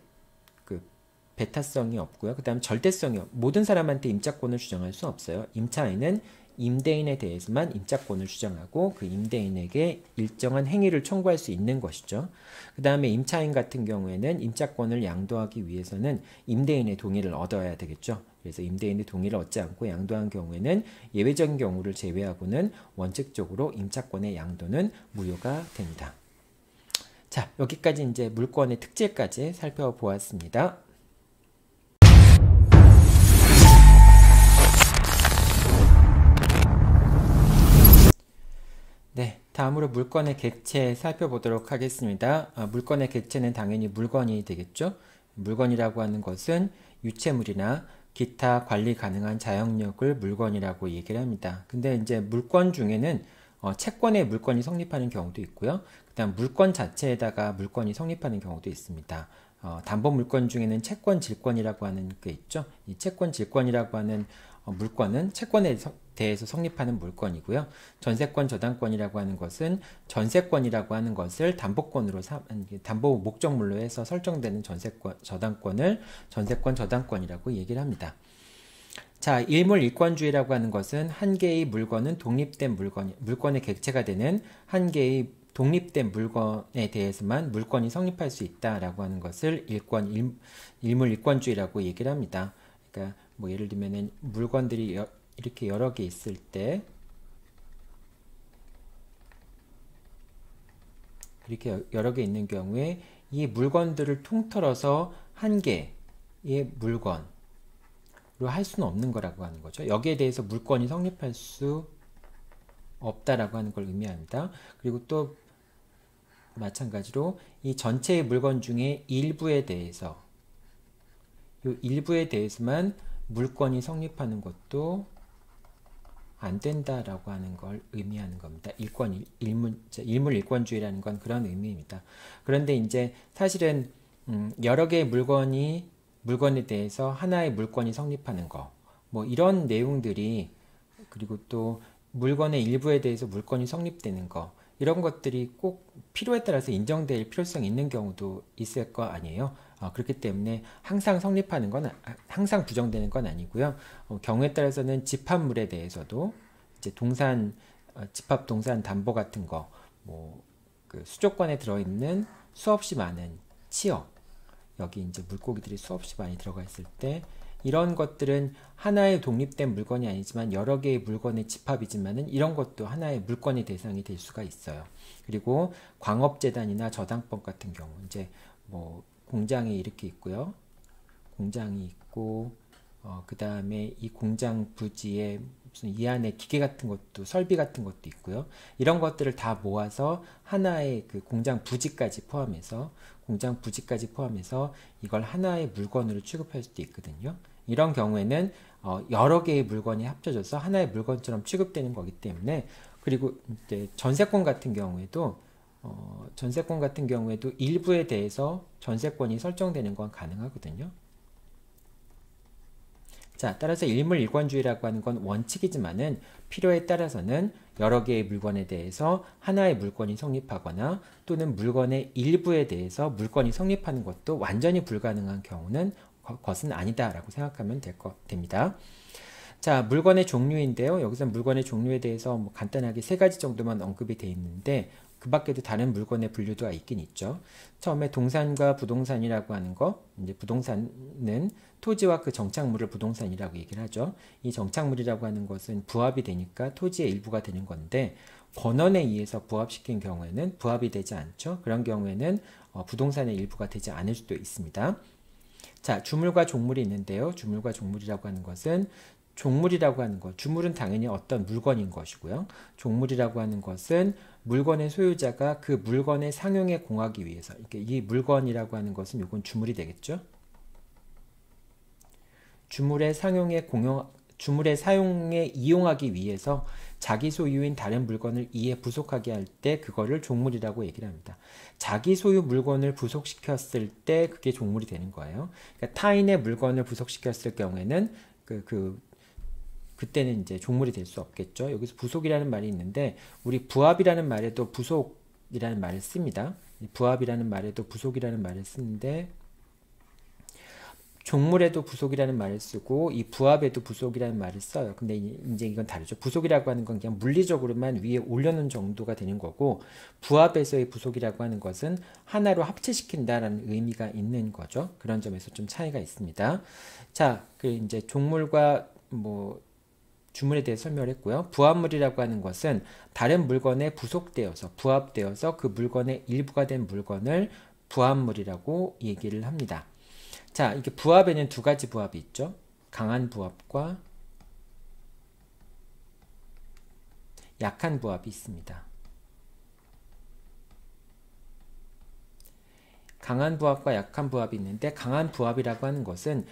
Speaker 1: 배타성이 없고요. 그 다음 절대성이 모든 사람한테 임차권을 주장할 수 없어요. 임차인은 임대인에 대해서만 임차권을 주장하고 그 임대인에게 일정한 행위를 청구할 수 있는 것이죠. 그 다음에 임차인 같은 경우에는 임차권을 양도하기 위해서는 임대인의 동의를 얻어야 되겠죠. 그래서 임대인의 동의를 얻지 않고 양도한 경우에는 예외적인 경우를 제외하고는 원칙적으로 임차권의 양도는 무효가 됩니다. 자, 여기까지 이제 물권의 특질까지 살펴보았습니다. 네, 다음으로 물건의 객체 살펴보도록 하겠습니다. 물건의 객체는 당연히 물건이 되겠죠. 물건이라고 하는 것은 유체물이나 기타 관리 가능한 자영력을 물건이라고 얘기를 합니다. 근데 이제 물건 중에는 채권의 물건이 성립하는 경우도 있고요. 그다음 물건 자체에다가 물건이 성립하는 경우도 있습니다. 담보 물건 중에는 채권 질권이라고 하는 게 있죠. 이 채권 질권이라고 하는 물건은 채권에 대해서 성립하는 물건이고요. 전세권 저당권이라고 하는 것은 전세권이라고 하는 것을 담보권으로 담보 목적물로 해서 설정되는 전세권 저당권을 전세권 저당권이라고 얘기를 합니다. 자, 일물일권주의라고 하는 것은 한 개의 물건은 독립된 물건의 객체가 되는 한 개의 독립된 물건에 대해서만 물건이 성립할 수 있다라고 하는 것을 일물일권주의라고 얘기를 합니다. 그러니까 뭐 예를 들면은 물건들이 이렇게 여러 개 있을 때 이렇게 여러 개 있는 경우에 이 물건들을 통틀어서 한 개의 물건으로 할 수는 없는 거라고 하는 거죠. 여기에 대해서 물건이 성립할 수 없다라고 하는 걸 의미합니다. 그리고 또 마찬가지로 이 전체의 물건 중에 일부에 대해서만 물건이 성립하는 것도 안 된다라고 하는 걸 의미하는 겁니다. 일물일권주의라는 건 그런 의미입니다. 그런데 이제 사실은 여러 개의 물건에 대해서 하나의 물건이 성립하는 거, 뭐 이런 내용들이, 그리고 또 물건의 일부에 대해서 물건이 성립되는 거, 이런 것들이 꼭 필요에 따라서 인정될 필요성이 있는 경우도 있을 거 아니에요. 그렇기 때문에 항상 성립하는 건 항상 부정되는 건 아니고요. 경우에 따라서는 집합물에 대해서도 이제 집합 동산 담보 같은 거, 뭐 그 수조권에 들어있는 수없이 많은 치어, 여기 이제 물고기들이 수없이 많이 들어가 있을 때 이런 것들은 하나의 독립된 물건이 아니지만 여러 개의 물건의 집합이지만은 이런 것도 하나의 물건의 대상이 될 수가 있어요. 그리고 광업재단이나 저당법 같은 경우 이제 뭐 공장이 이렇게 있고요. 공장이 있고 그 다음에 이 공장 부지에 무슨 이 안에 기계 같은 것도 설비 같은 것도 있고요. 이런 것들을 다 모아서 하나의 그 공장 부지까지 포함해서 이걸 하나의 물건으로 취급할 수도 있거든요. 이런 경우에는 여러 개의 물건이 합쳐져서 하나의 물건처럼 취급되는 거기 때문에, 그리고 이제 전세권 같은 경우에도 일부에 대해서 전세권이 설정되는 건 가능하거든요. 자, 따라서 일물일권주의라고 하는 건 원칙이지만은 필요에 따라서는 여러 개의 물건에 대해서 하나의 물건이 성립하거나 또는 물건의 일부에 대해서 물건이 성립하는 것도 완전히 불가능한 것은 아니다라고 생각하면 됩니다. 자, 물건의 종류인데요. 여기서 물건의 종류에 대해서 뭐 간단하게 3가지 정도만 언급이 되어 있는데 그 밖에도 다른 물건의 분류도 있긴 있죠. 처음에 동산과 부동산이라고 하는 거, 이제 부동산은 토지와 그 정착물을 부동산이라고 얘기를 하죠. 이 정착물이라고 하는 것은 부합이 되니까 토지의 일부가 되는 건데 권원에 의해서 부합시킨 경우에는 부합이 되지 않죠. 그런 경우에는 부동산의 일부가 되지 않을 수도 있습니다. 자, 주물과 종물이 있는데요. 주물과 종물이라고 하는 것은 종물이라고 하는 것, 주물은 당연히 어떤 물건인 것이고요. 종물이라고 하는 것은 물건의 소유자가 그 물건의 상용에 공하기 위해서, 이 물건이라고 하는 것은 이건 주물이 되겠죠. 주물의 사용에 이용하기 위해서 자기 소유인 다른 물건을 이에 부속하게 할 때 그거를 종물이라고 얘기를 합니다. 자기 소유 물건을 부속시켰을 때 그게 종물이 되는 거예요. 그러니까 타인의 물건을 부속시켰을 경우에는 그때는 이제 종물이 될 수 없겠죠. 여기서 부속이라는 말이 있는데 우리 부합이라는 말에도 부속이라는 말을 씁니다. 부합이라는 말에도 부속이라는 말을 쓰는데 종물에도 부속이라는 말을 쓰고 이 부합에도 부속이라는 말을 써요. 근데 이제 이건 다르죠. 부속이라고 하는 건 그냥 물리적으로만 위에 올려놓은 정도가 되는 거고 부합에서의 부속이라고 하는 것은 하나로 합체시킨다라는 의미가 있는 거죠. 그런 점에서 좀 차이가 있습니다. 자, 그 이제 종물과 뭐 주물에 대해 설명을 했고요. 부합물이라고 하는 것은 다른 물건에 부속되어서 부합되어서 그 물건의 일부가 된 물건을 부합물이라고 얘기를 합니다. 자, 이게 부합에는 2가지 부합이 있죠. 강한 부합과 약한 부합이 있습니다. 강한 부합과 약한 부합이 있는데 강한 부합이라고 하는 것은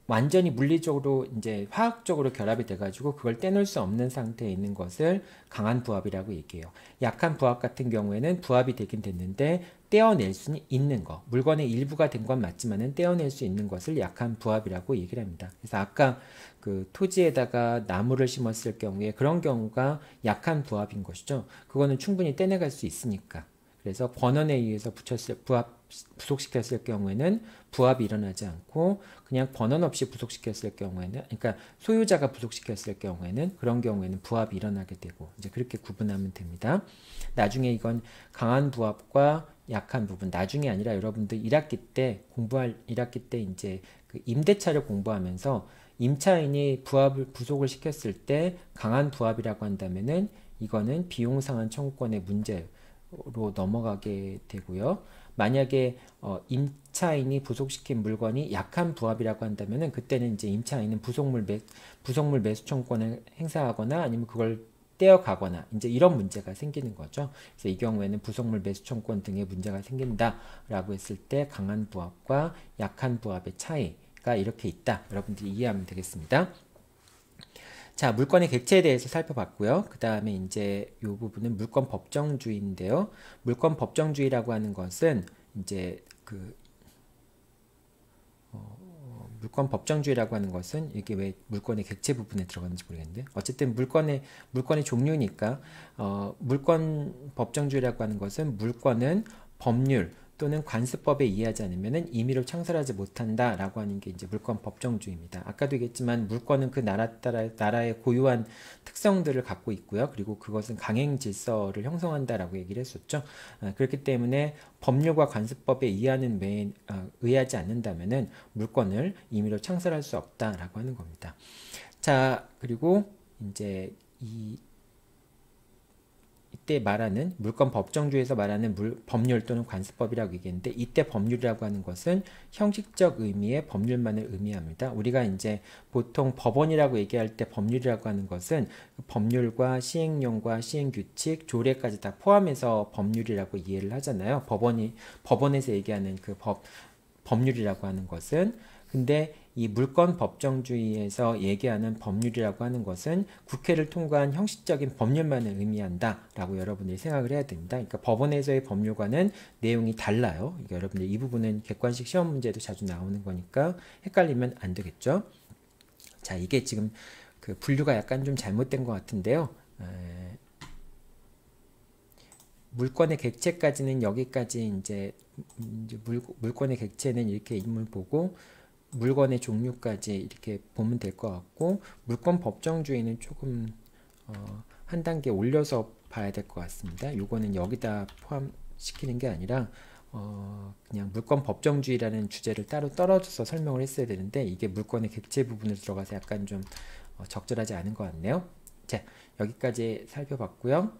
Speaker 1: 완전히 물리적으로 이제 화학적으로 결합이 돼가지고 그걸 떼놓을 수 없는 상태에 있는 것을 강한 부합이라고 얘기해요. 약한 부합 같은 경우에는 부합이 되긴 됐는데 떼어낼 수 있는 거, 물건의 일부가 된 건 맞지만은 떼어낼 수 있는 것을 약한 부합이라고 얘기를 합니다. 그래서 아까 그 토지에다가 나무를 심었을 경우에 그런 경우가 약한 부합인 것이죠. 그거는 충분히 떼내갈 수 있으니까. 그래서 번원에 의해서 부속시켰을 경우에는 부합이 일어나지 않고 그냥 번원 없이 부속시켰을 경우에는, 그러니까 소유자가 부속시켰을 경우에는 그런 경우에는 부합이 일어나게 되고 이제 그렇게 구분하면 됩니다. 나중에 이건 강한 부합과 약한 부분, 나중에 아니라 여러분들 1학기 때 공부할 1학기 때 이제 그 임대차를 공부하면서 임차인이 부합을 부속을 시켰을 때 강한 부합이라고 한다면은 이거는 비용상한 청구권의 문제로 넘어가게 되고요. 만약에 임차인이 부속시킨 물건이 약한 부합이라고 한다면은 그때는 이제 임차인은 부속물 매수 청구권을 행사하거나 아니면 그걸 떼어가거나 이제 이런 문제가 생기는 거죠. 그래서 이 경우에는 부속물 매수 청구권 등의 문제가 생긴다라고 했을 때 강한 부합과 약한 부합의 차이가 이렇게 있다. 여러분들이 이해하면 되겠습니다. 자, 물권의 객체에 대해서 살펴봤고요. 그 다음에 이제 이 부분은 물권 법정주의인데요. 물권 법정주의라고 하는 것은 이제 물권 법정주의라고 하는 것은 이게 왜 물권의 객체 부분에 들어가는지 모르겠는데 어쨌든 물권의 종류니까 물권 법정주의라고 하는 것은 물권은 법률 또는 관습법에 의하지 않으면 임의로 창설하지 못한다라고 하는 게 이제 물권 법정주의입니다. 아까도 얘기했지만 물권은 그 나라의 고유한 특성들을 갖고 있고요. 그리고 그것은 강행 질서를 형성한다라고 얘기를 했었죠. 그렇기 때문에 법률과 관습법에 의하지 않는다면은 물권을 임의로 창설할 수 없다라고 하는 겁니다. 자, 그리고 이제 이때 말하는 물권 법정주의에서 말하는 법률 또는 관습법이라고 얘기했는데 이때 법률이라고 하는 것은 형식적 의미의 법률만을 의미합니다. 우리가 이제 보통 법원이라고 얘기할 때 법률이라고 하는 것은 법률과 시행령과 시행규칙, 조례까지 다 포함해서 법률이라고 이해를 하잖아요. 법원에서 얘기하는 그 법률이라고 하는 것은 근데 이 물권 법정주의에서 얘기하는 법률이라고 하는 것은 국회를 통과한 형식적인 법률만을 의미한다라고 여러분들이 생각을 해야 됩니다. 그러니까 법원에서의 법률과는 내용이 달라요. 그러니까 여러분들 이 부분은 객관식 시험 문제도 자주 나오는 거니까 헷갈리면 안 되겠죠. 자, 이게 지금 그 분류가 약간 좀 잘못된 것 같은데요. 물권의 객체까지는 여기까지 이제 물권의 객체는 이렇게 인물 보고 물건의 종류까지 이렇게 보면 될 것 같고 물권 법정주의는 조금 한 단계 올려서 봐야 될 것 같습니다. 요거는 여기다 포함시키는 게 아니라 그냥 물권 법정주의라는 주제를 따로 떨어져서 설명을 했어야 되는데 이게 물권의 객체 부분으로 들어가서 약간 좀 적절하지 않은 것 같네요. 자, 여기까지 살펴봤고요.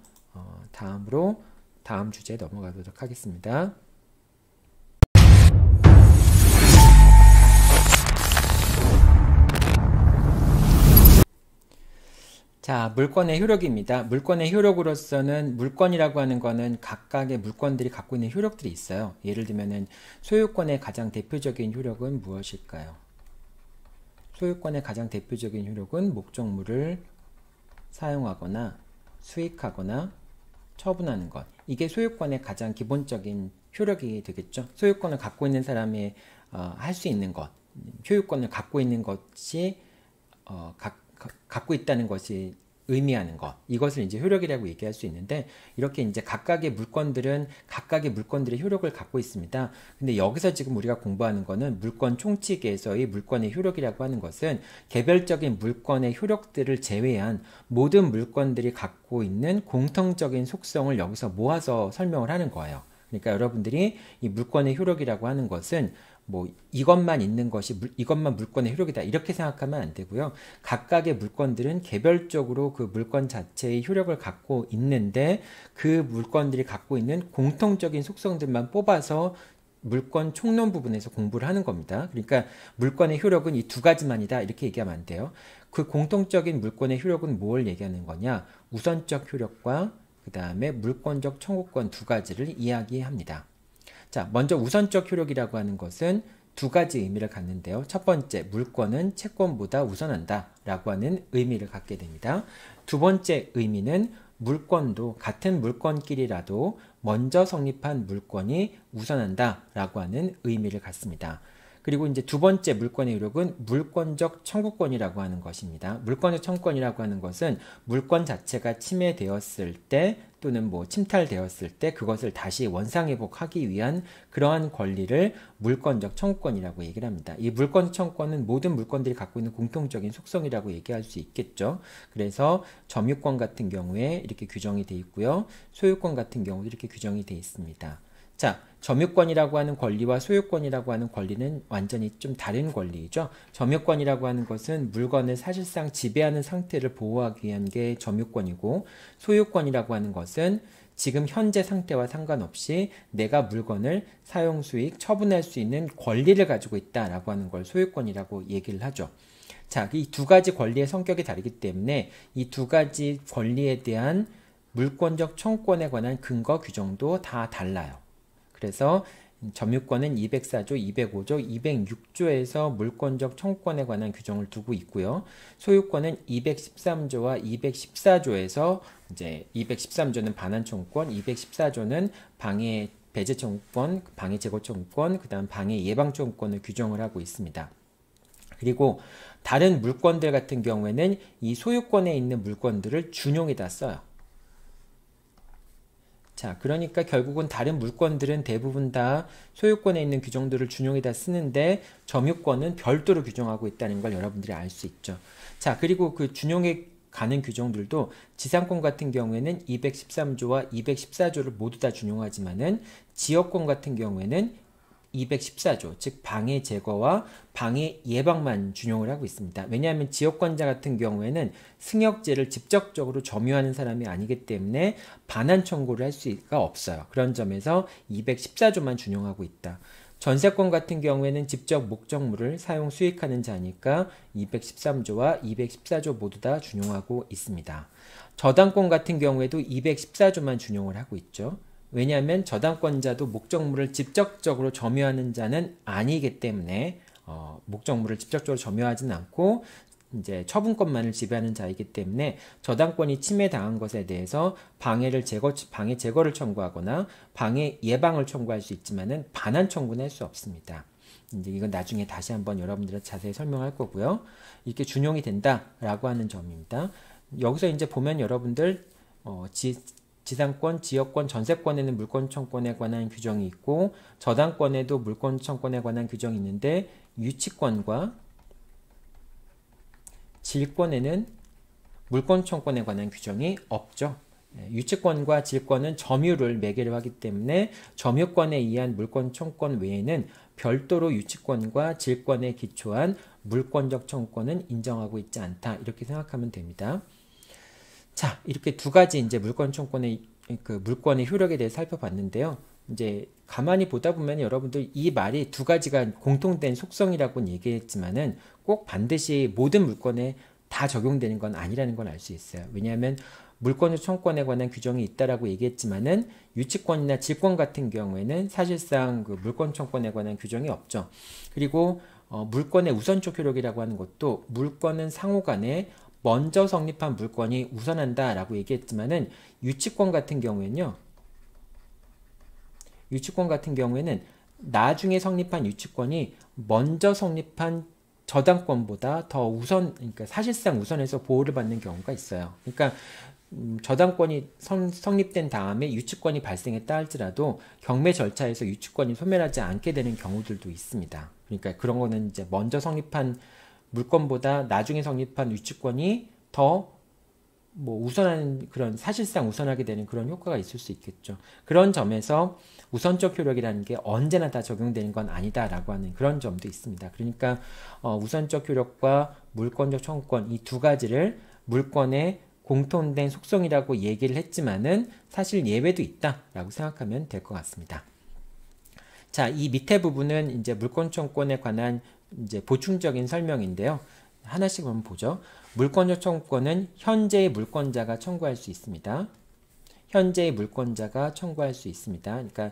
Speaker 1: 다음으로 다음 주제 넘어가도록 하겠습니다. 자, 물권의 효력입니다. 물권의 효력으로서는 물권이라고 하는 거는 각각의 물권들이 갖고 있는 효력들이 있어요. 예를 들면은 소유권의 가장 대표적인 효력은 무엇일까요? 소유권의 가장 대표적인 효력은 목적물을 사용하거나 수익하거나 처분하는 것. 이게 소유권의 가장 기본적인 효력이 되겠죠. 소유권을 갖고 있는 사람이 할 수 있는 것. 소유권을 갖고 있는 것이 갖고 있다는 것이 의미하는 것. 이것을 이제 효력이라고 얘기할 수 있는데 이렇게 이제 각각의 물권들의 효력을 갖고 있습니다. 근데 여기서 지금 우리가 공부하는 거는 물권 총칙에서의 물권의 효력이라고 하는 것은 개별적인 물권의 효력들을 제외한 모든 물권들이 갖고 있는 공통적인 속성을 여기서 모아서 설명을 하는 거예요. 그러니까 여러분들이 이 물권의 효력이라고 하는 것은 뭐 이것만 있는 것이 이것만 물권의 효력이다 이렇게 생각하면 안 되고요. 각각의 물권들은 개별적으로 그 물권 자체의 효력을 갖고 있는데 그 물권들이 갖고 있는 공통적인 속성들만 뽑아서 물권 총론 부분에서 공부를 하는 겁니다. 그러니까 물권의 효력은 이 두 가지만이다 이렇게 얘기하면 안 돼요. 그 공통적인 물권의 효력은 뭘 얘기하는 거냐? 우선적 효력과 그 다음에 물권적 청구권 두 가지를 이야기합니다. 자, 먼저 우선적 효력이라고 하는 것은 두 가지 의미를 갖는데요. 첫 번째, 물권은 채권보다 우선한다 라고 하는 의미를 갖게 됩니다. 두 번째 의미는 물권도 같은 물권끼리라도 먼저 성립한 물권이 우선한다 라고 하는 의미를 갖습니다. 그리고 이제 두 번째 물권의 효력은 물권적 청구권이라고 하는 것입니다. 물권적 청구권이라고 하는 것은 물권 자체가 침해되었을 때 또는 뭐 침탈되었을 때 그것을 다시 원상회복하기 위한 그러한 권리를 물권적 청구권이라고 얘기를 합니다. 이 물권적 청구권은 모든 물권들이 갖고 있는 공통적인 속성이라고 얘기할 수 있겠죠. 그래서 점유권 같은 경우에 이렇게 규정이 되어 있고요. 소유권 같은 경우도 이렇게 규정이 되어 있습니다. 자, 점유권이라고 하는 권리와 소유권이라고 하는 권리는 완전히 좀 다른 권리이죠. 점유권이라고 하는 것은 물건을 사실상 지배하는 상태를 보호하기 위한 게 점유권이고, 소유권이라고 하는 것은 지금 현재 상태와 상관없이 내가 물건을 사용, 수익, 처분할 수 있는 권리를 가지고 있다라고 하는 걸 소유권이라고 얘기를 하죠. 자, 이 두 가지 권리의 성격이 다르기 때문에 이 두 가지 권리에 대한 물권적 청구권에 관한 근거 규정도 다 달라요. 그래서 점유권은 204조, 205조, 206조에서 물권적 청구권에 관한 규정을 두고 있고요. 소유권은 213조와 214조에서 이제 213조는 반환 청구권, 214조는 방해 배제 청구권, 방해 제거 청구권, 그다음 방해 예방 청구권을 규정을 하고 있습니다. 그리고 다른 물권들 같은 경우에는 이 소유권에 있는 물권들을 준용에다 써요. 자, 그러니까 결국은 다른 물권들은 대부분 다 소유권에 있는 규정들을 준용에다 쓰는데 점유권은 별도로 규정하고 있다는 걸 여러분들이 알 수 있죠. 자, 그리고 그 준용에 가는 규정들도 지상권 같은 경우에는 213조와 214조를 모두 다 준용하지만은 지역권 같은 경우에는 214조, 즉 방해 제거와 방해 예방만 준용을 하고 있습니다. 왜냐하면 지역권자 같은 경우에는 승역제를 직접적으로 점유하는 사람이 아니기 때문에 반환 청구를 할 수가 없어요. 그런 점에서 214조만 준용하고 있다. 전세권 같은 경우에는 직접 목적물을 사용 수익하는 자니까 213조와 214조 모두 다 준용하고 있습니다. 저당권 같은 경우에도 214조만 준용을 하고 있죠. 왜냐하면 저당권자도 목적물을 직접적으로 점유하는 자는 아니기 때문에 목적물을 직접적으로 점유하지는 않고 이제 처분권만을 지배하는 자이기 때문에 저당권이 침해당한 것에 대해서 방해 제거를 청구하거나 방해 예방을 청구할 수 있지만은 반환 청구는 할 수 없습니다. 이제 이건 나중에 다시 한번 여러분들한테 자세히 설명할 거고요. 이렇게 준용이 된다라고 하는 점입니다. 여기서 이제 보면 여러분들 지상권, 지역권, 전세권에는 물권청권에 관한 규정이 있고 저당권에도 물권청권에 관한 규정이 있는데 유치권과 질권에는 물권청권에 관한 규정이 없죠. 유치권과 질권은 점유를 매개로 하기 때문에 점유권에 의한 물권청권 외에는 별도로 유치권과 질권에 기초한 물권적 청구권은 인정하고 있지 않다. 이렇게 생각하면 됩니다. 자, 이렇게 두 가지 이제 물권의 효력에 대해 살펴봤는데요. 이제 가만히 보다 보면 여러분들 이 말이 두 가지가 공통된 속성이라고는 얘기했지만은 꼭 반드시 모든 물권에 다 적용되는 건 아니라는 걸 알 수 있어요. 왜냐하면 물권적 청구권에 관한 규정이 있다라고 얘기했지만은 유치권이나 질권 같은 경우에는 사실상 그 물권 청구권에 관한 규정이 없죠. 그리고 물권의 우선적 효력이라고 하는 것도 물권은 상호간에 먼저 성립한 물권이 우선한다라고 얘기했지만은 유치권 같은 경우에는요. 유치권 같은 경우에는 나중에 성립한 유치권이 먼저 성립한 저당권보다 더 그러니까 사실상 우선해서 보호를 받는 경우가 있어요. 그러니까 저당권이 성립된 다음에 유치권이 발생했다 할지라도 경매 절차에서 유치권이 소멸하지 않게 되는 경우들도 있습니다. 그러니까 그런 거는 이제 먼저 성립한 물권보다 나중에 성립한 유치권이 더 우선하는 그런 사실상 우선하게 되는 그런 효과가 있을 수 있겠죠. 그런 점에서 우선적 효력이라는 게 언제나 다 적용되는 건 아니다라고 하는 그런 점도 있습니다. 그러니까 우선적 효력과 물권적 청구권 이 두 가지를 물권의 공통된 속성이라고 얘기를 했지만은 사실 예외도 있다라고 생각하면 될 것 같습니다. 자, 이 밑에 부분은 이제 물권 청구권에 관한 이제 보충적인 설명인데요. 하나씩 한번 보죠. 물권적 청구권은 현재의 물권자가 청구할 수 있습니다. 현재의 물권자가 청구할 수 있습니다. 그러니까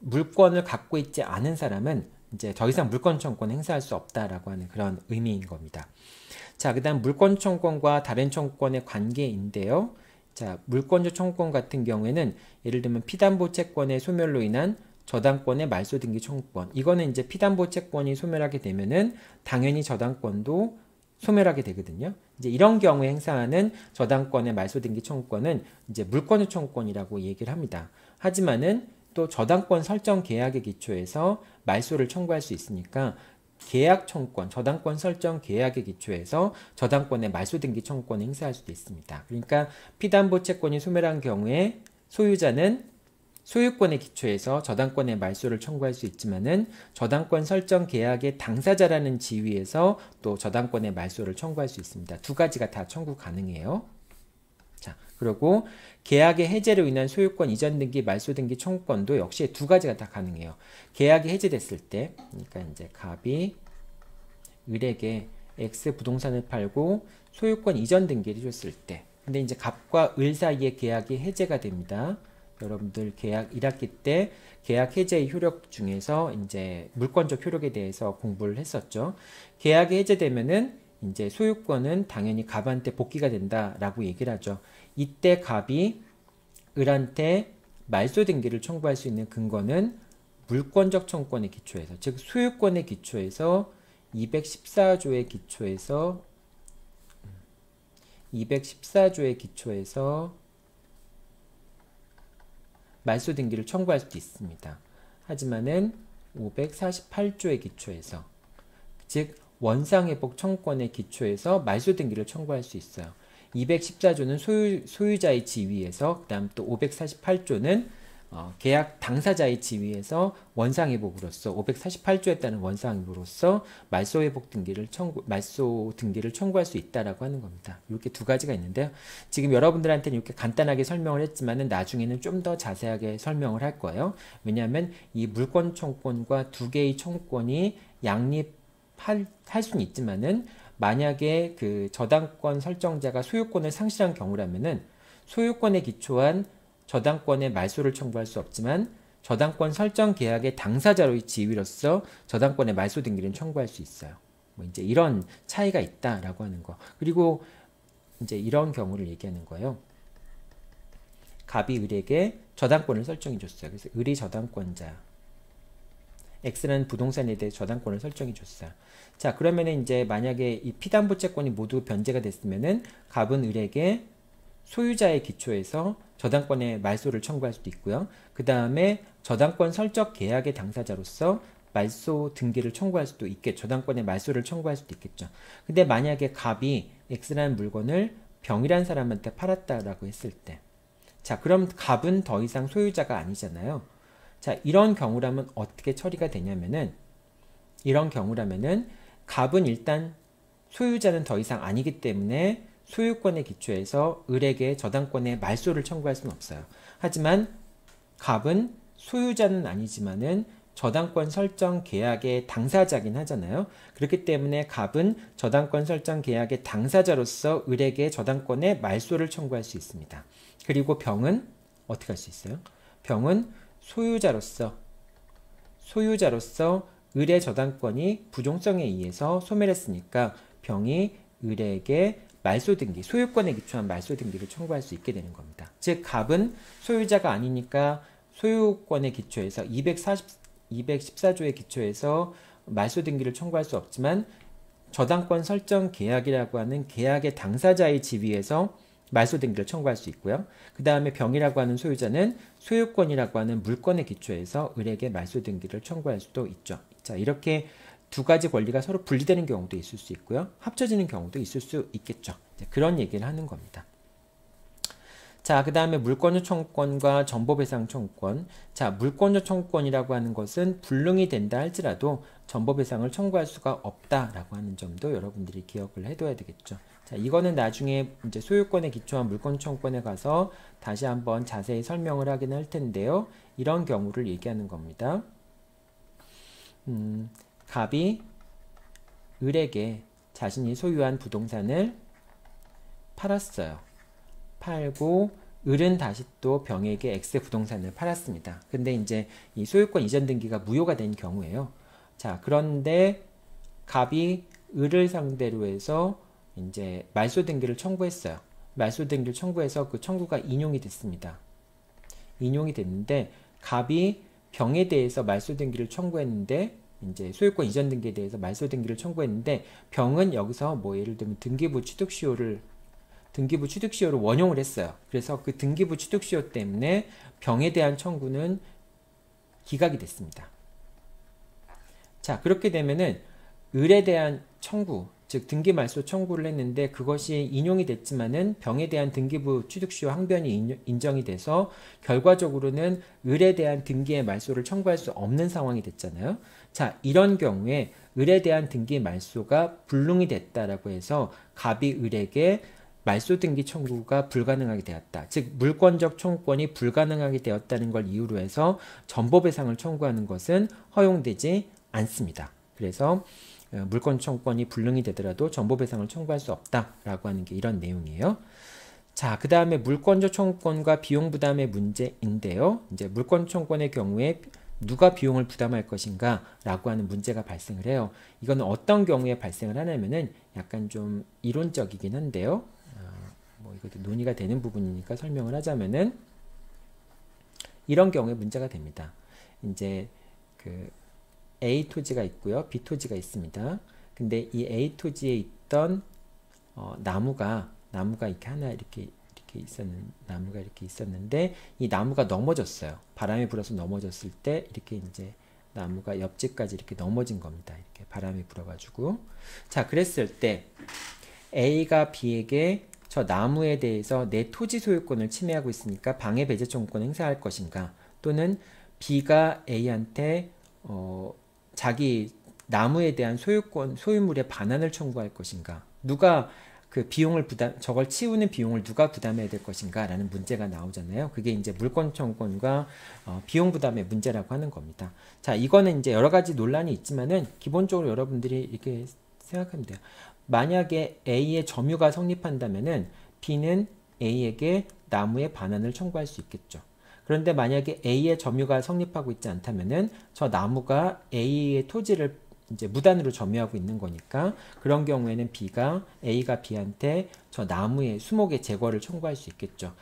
Speaker 1: 물권을 갖고 있지 않은 사람은 이제 더 이상 물권 청구권 행사할 수 없다라고 하는 그런 의미인 겁니다. 자, 그다음 물권 청구권과 다른 청구권의 관계인데요. 자, 물권적 청구권 같은 경우에는 예를 들면 피담보 채권의 소멸로 인한 저당권의 말소 등기 청구권. 이거는 이제 피담보 채권이 소멸하게 되면은 당연히 저당권도 소멸하게 되거든요. 이제 이런 경우에 행사하는 저당권의 말소 등기 청구권은 이제 물권적 청구권이라고 얘기를 합니다. 하지만은 또 저당권 설정 계약의 기초에서 말소를 청구할 수 있으니까 계약 청구권, 저당권 설정 계약의 기초에서 저당권의 말소 등기 청구권을 행사할 수도 있습니다. 그러니까 피담보 채권이 소멸한 경우에 소유자는 소유권의 기초에서 저당권의 말소를 청구할 수 있지만은 저당권 설정 계약의 당사자라는 지위에서 또 저당권의 말소를 청구할 수 있습니다. 두 가지가 다 청구 가능해요. 자, 그리고 계약의 해제로 인한 소유권 이전 등기, 말소 등기 청구권도 역시 두 가지가 다 가능해요. 계약이 해제됐을 때, 그러니까 이제 갑이 을에게 X 부동산을 팔고 소유권 이전 등기를 줬을 때, 근데 이제 갑과 을 사이의 계약이 해제가 됩니다. 여러분들 계약 1학기 때 계약 해제의 효력 중에서 이제 물권적 효력에 대해서 공부를 했었죠. 계약이 해제되면은 이제 소유권은 당연히 갑한테 복귀가 된다라고 얘기를 하죠. 이때 갑이 을한테 말소 등기를 청구할 수 있는 근거는 물권적 청구권의 기초에서, 즉 소유권의 기초에서 214조의 기초에서 말소 등기를 청구할 수도 있습니다. 하지만은 548조의 기초에서, 즉 원상회복 청구권의 기초에서 말소 등기를 청구할 수 있어요. 214조는 소유자의 지위에서, 그 다음 또 548조는 계약 당사자의 지위에서 원상회복으로서, 548조에 따른 원상회복으로서 말소 등기를 청구할 수 있다라고 하는 겁니다. 이렇게 두 가지가 있는데요. 지금 여러분들한테는 이렇게 간단하게 설명을 했지만은 나중에는 좀 더 자세하게 설명을 할 거예요. 왜냐하면 이 물권 청구권과 두 개의 청구권이 양립할 수는 있지만은 만약에 그 저당권 설정자가 소유권을 상실한 경우라면은 소유권에 기초한 저당권의 말소를 청구할 수 없지만 저당권 설정 계약의 당사자로의 지위로서 저당권의 말소 등기를 청구할 수 있어요. 뭐 이제 이런 차이가 있다라고 하는 거. 그리고 이제 이런 경우를 얘기하는 거예요. 갑이 을에게 저당권을 설정해 줬어요. 그래서 을이 저당권자, X라는 부동산에 대해 저당권을 설정해 줬어요. 자, 그러면은 이제 만약에 이 피담보 채권이 모두 변제가 됐으면은 갑은 을에게 소유자의 기초에서 저당권의 말소를 청구할 수도 있고요. 그 다음에 저당권 설정 계약의 당사자로서 말소 등기를 청구할 수도 있겠죠. 저당권의 말소를 청구할 수도 있겠죠. 근데 만약에 갑이 X라는 물건을 병이란 사람한테 팔았다라고 했을 때, 자, 그럼 갑은 더 이상 소유자가 아니잖아요. 자, 이런 경우라면 어떻게 처리가 되냐면은, 이런 경우라면은 갑은 일단 소유자는 더 이상 아니기 때문에 소유권의 기초에서 을에게 저당권의 말소를 청구할 수는 없어요. 하지만 갑은 소유자는 아니지만은 저당권 설정 계약의 당사자긴 하잖아요. 그렇기 때문에 갑은 저당권 설정 계약의 당사자로서 을에게 저당권의 말소를 청구할 수 있습니다. 그리고 병은 어떻게 할 수 있어요? 병은 소유자로서 을의 저당권이 부종성에 의해서 소멸했으니까 병이 을에게 말소 등기, 소유권에 기초한 말소 등기를 청구할 수 있게 되는 겁니다. 즉 갑은 소유자가 아니니까 소유권에 기초해서 214조의 기초에서 말소 등기를 청구할 수 없지만 저당권 설정 계약이라고 하는 계약의 당사자의 지위에서 말소 등기를 청구할 수 있고요. 그 다음에 병이라고 하는 소유자는 소유권이라고 하는 물권에 기초해서 을에게 말소 등기를 청구할 수도 있죠. 자, 이렇게 두 가지 권리가 서로 분리되는 경우도 있을 수 있고요. 합쳐지는 경우도 있을 수 있겠죠. 그런 얘기를 하는 겁니다. 자, 그 다음에 물권적 청구권과 전보배상 청구권. 자, 물권적 청구권이라고 하는 것은 불능이 된다 할지라도 전보배상을 청구할 수가 없다라고 하는 점도 여러분들이 기억을 해둬야 되겠죠. 자, 이거는 나중에 이제 소유권에 기초한 물권 청구권에 가서 다시 한번 자세히 설명을 하긴 할 텐데요. 이런 경우를 얘기하는 겁니다. 갑이 을에게 자신이 소유한 부동산을 팔았어요. 팔고 을은 다시 또 병에게 X 부동산을 팔았습니다. 근데 이제 이 소유권 이전 등기가 무효가 된 경우에요. 자, 그런데 갑이 을을 상대로 해서 이제 말소 등기를 청구했어요. 말소 등기를 청구해서 그 청구가 인용이 됐습니다. 인용이 됐는데 갑이 병에 대해서 말소 등기를 청구했는데 이제 소유권 이전 등기에 대해서 말소 등기를 청구했는데 병은 여기서 뭐 예를 들면 등기부 취득시효를 원용을 했어요. 그래서 그 등기부 취득시효 때문에 병에 대한 청구는 기각이 됐습니다. 자, 그렇게 되면은 을에 대한 청구, 즉 등기 말소 청구를 했는데 그것이 인용이 됐지만은 병에 대한 등기부 취득시효 항변이 인정이 돼서 결과적으로는 을에 대한 등기의 말소를 청구할 수 없는 상황이 됐잖아요. 자, 이런 경우에 을에 대한 등기 말소가 불능이 됐다라고 해서 갑이 을에게 말소 등기 청구가 불가능하게 되었다. 즉 물권적 청구권이 불가능하게 되었다는 걸 이유로 해서 전보배상을 청구하는 것은 허용되지 않습니다. 그래서 물권 청구권이 불능이 되더라도 전보배상을 청구할 수 없다라고 하는 게 이런 내용이에요. 자, 그 다음에 물권적 청구권과 비용 부담의 문제인데요. 이제 물권 청구권의 경우에 누가 비용을 부담할 것인가 라고 하는 문제가 발생을 해요. 이거는 어떤 경우에 발생을 하냐면은 약간 좀 이론적이긴 한데요. 뭐 이것도 논의가 되는 부분이니까 설명을 하자면은 이런 경우에 문제가 됩니다. 이제 그 A 토지가 있고요. B 토지가 있습니다. 근데 이 A 토지에 있던 나무가 이렇게 하나 이렇게 나무가 이렇게 있었는데 이 나무가 넘어졌어요. 바람이 불어서 넘어졌을 때 이렇게 이제 나무가 옆집까지 이렇게 넘어진 겁니다. 이렇게 바람이 불어가지고. 자, 그랬을 때 A가 B에게 저 나무에 대해서 내 토지 소유권을 침해하고 있으니까 방해 배제 청구권을 행사할 것인가, 또는 B가 A한테 자기 나무에 대한 소유물의 반환을 청구할 것인가, 누가 그 비용을 저걸 치우는 비용을 누가 부담해야 될 것인가 라는 문제가 나오잖아요. 그게 이제 물권 청구권과 비용 부담의 문제라고 하는 겁니다. 자, 이거는 이제 여러 가지 논란이 있지만은 기본적으로 여러분들이 이렇게 생각하면 돼요. 만약에 A의 점유가 성립한다면은 B는 A에게 나무의 반환을 청구할 수 있겠죠. 그런데 만약에 A의 점유가 성립하고 있지 않다면은 저 나무가 A의 토지를 이제 무단으로 점유하고 있는 거니까 그런 경우에는 A가 B한테 저 나무의 수목의 제거를 청구할 수 있겠죠.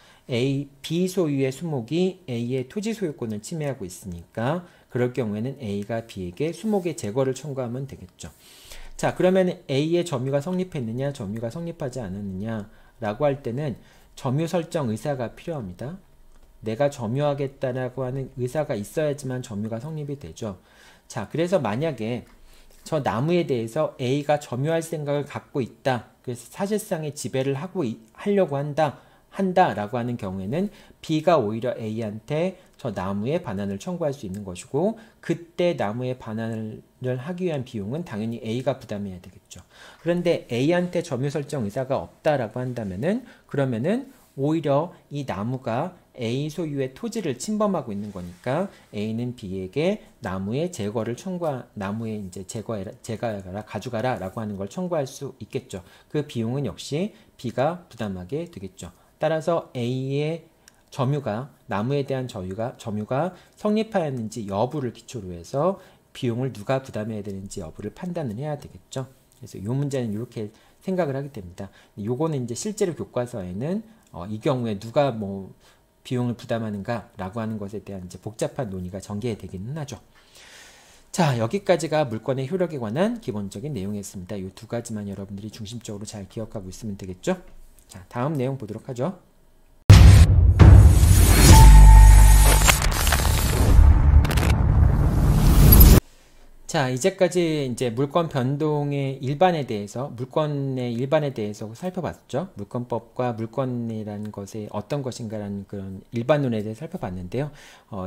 Speaker 1: B 소유의 수목이 A의 토지 소유권을 침해하고 있으니까 그럴 경우에는 A가 B에게 수목의 제거를 청구하면 되겠죠. 자, 그러면 A의 점유가 성립했느냐, 점유가 성립하지 않았느냐 라고 할 때는 점유 설정 의사가 필요합니다. 내가 점유하겠다라고 하는 의사가 있어야지만 점유가 성립이 되죠. 자, 그래서 만약에 저 나무에 대해서 A가 점유할 생각을 갖고 있다, 그래서 사실상의 지배를 하려고 한다라고 하는 경우에는 B가 오히려 A한테 저 나무의 반환을 청구할 수 있는 것이고, 그때 나무의 반환을 하기 위한 비용은 당연히 A가 부담해야 되겠죠. 그런데 A한테 점유 설정 의사가 없다라고 한다면은 그러면은 오히려 이 나무가 A 소유의 토지를 침범하고 있는 거니까 A는 B에게 나무의 제거를 나무의 이제 제거해라, 가져가라라고 하는 걸 청구할 수 있겠죠. 그 비용은 역시 B가 부담하게 되겠죠. 따라서 A의 나무에 대한 점유가 성립하였는지 여부를 기초로 해서 비용을 누가 부담해야 되는지 여부를 판단을 해야 되겠죠. 그래서 이 문제는 이렇게 생각을 하게 됩니다. 요거는 이제 실제로 교과서에는 이 경우에 누가 뭐 비용을 부담하는가라고 하는 것에 대한 이제 복잡한 논의가 전개되기는 하죠. 자, 여기까지가 물권의 효력에 관한 기본적인 내용이었습니다. 이 두 가지만 여러분들이 중심적으로 잘 기억하고 있으면 되겠죠. 자, 다음 내용 보도록 하죠. 자, 이제까지 이제 물권 변동의 일반에 대해서, 물권의 일반에 대해서 살펴봤죠. 물권법과 물권이라는 것이 어떤 것인가라는 그런 일반론에 대해 살펴봤는데요.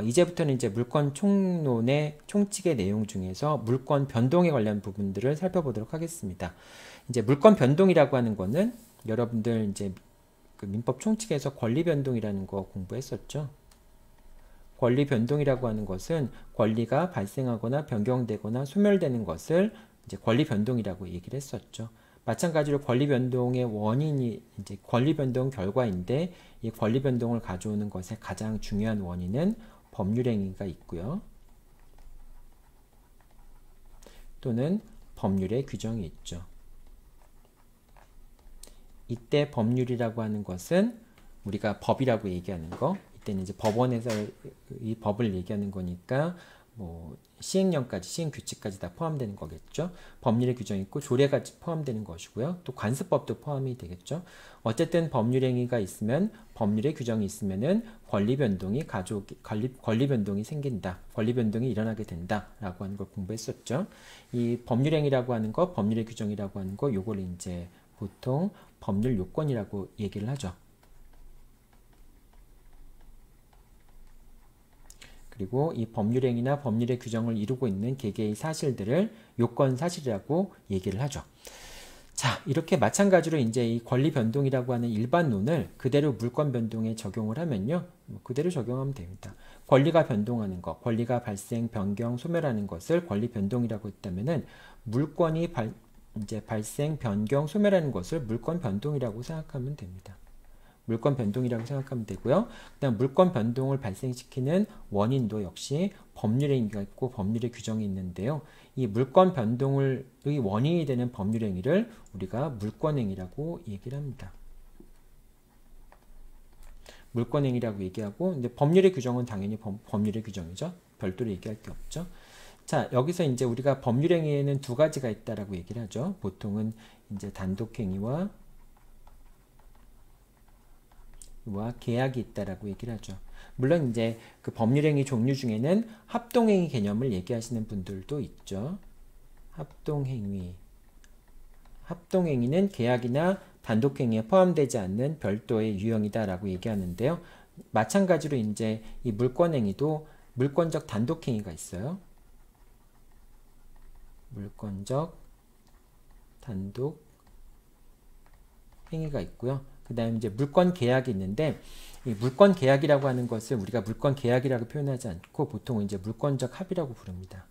Speaker 1: 이제부터는 이제 물권 총론의 총칙의 내용 중에서 물권 변동에 관련 부분들을 살펴보도록 하겠습니다. 이제 물권 변동이라고 하는 거는 여러분들 이제 그 민법 총칙에서 권리 변동이라는 거 공부했었죠. 권리 변동이라고 하는 것은 권리가 발생하거나 변경되거나 소멸되는 것을 이제 권리 변동이라고 얘기를 했었죠. 마찬가지로 권리 변동의 원인이 이제 권리 변동 결과인데 이 권리 변동을 가져오는 것의 가장 중요한 원인은 법률행위가 있고요. 또는 법률의 규정이 있죠. 이때 법률이라고 하는 것은 우리가 법이라고 얘기하는 거, 이때는 이제 법원에서 이 법을 얘기하는 거니까 뭐 시행령까지, 시행규칙까지 다 포함되는 거겠죠. 법률의 규정이 있고 조례가 포함되는 것이고요. 또 관습법도 포함이 되겠죠. 어쨌든 법률행위가 있으면, 법률의 규정이 있으면은 권리 변동이 생긴다. 권리 변동이 일어나게 된다라고 하는 걸 공부했었죠. 이 법률행위라고 하는 거, 법률의 규정이라고 하는 거, 요걸 이제 보통 법률 요건이라고 얘기를 하죠. 그리고 이 법률행위나 법률의 규정을 이루고 있는 개개의 사실들을 요건사실이라고 얘기를 하죠. 자, 이렇게 마찬가지로 이제 이 권리 변동이라고 하는 일반론을 그대로 물권 변동에 적용을 하면요. 그대로 적용하면 됩니다. 권리가 변동하는 것, 권리가 발생, 변경, 소멸하는 것을 권리 변동이라고 했다면은 물권이 발생, 변경, 소멸하는 것을 물권 변동이라고 생각하면 됩니다. 물권 변동이라고 생각하면 되고요. 그다음 물권 변동을 발생시키는 원인도 역시 법률행위가 있고 법률의 규정이 있는데요. 이 물권 변동의 원인이 되는 법률행위를 우리가 물권행위라고 얘기를 합니다. 물권행위라고 얘기하고 이제 법률의 규정은 당연히 법률의 규정이죠. 별도로 얘기할 게 없죠. 자, 여기서 이제 우리가 법률행위에는 두 가지가 있다라고 얘기를 하죠. 보통은 이제 단독행위와 계약이 있다라고 얘기를 하죠. 물론 이제 그 법률행위 종류 중에는 합동행위 개념을 얘기하시는 분들도 있죠. 합동행위는 계약이나 단독행위에 포함되지 않는 별도의 유형이다라고 얘기하는데요. 마찬가지로 이제 이 물권행위도 물권적 단독행위가 있어요. 물권적 단독행위가 있고요. 그 다음에 이제 물권 계약이 있는데, 이 물권 계약이라고 하는 것을 우리가 물권 계약이라고 표현하지 않고 보통은 이제 물권적 합의라고 부릅니다.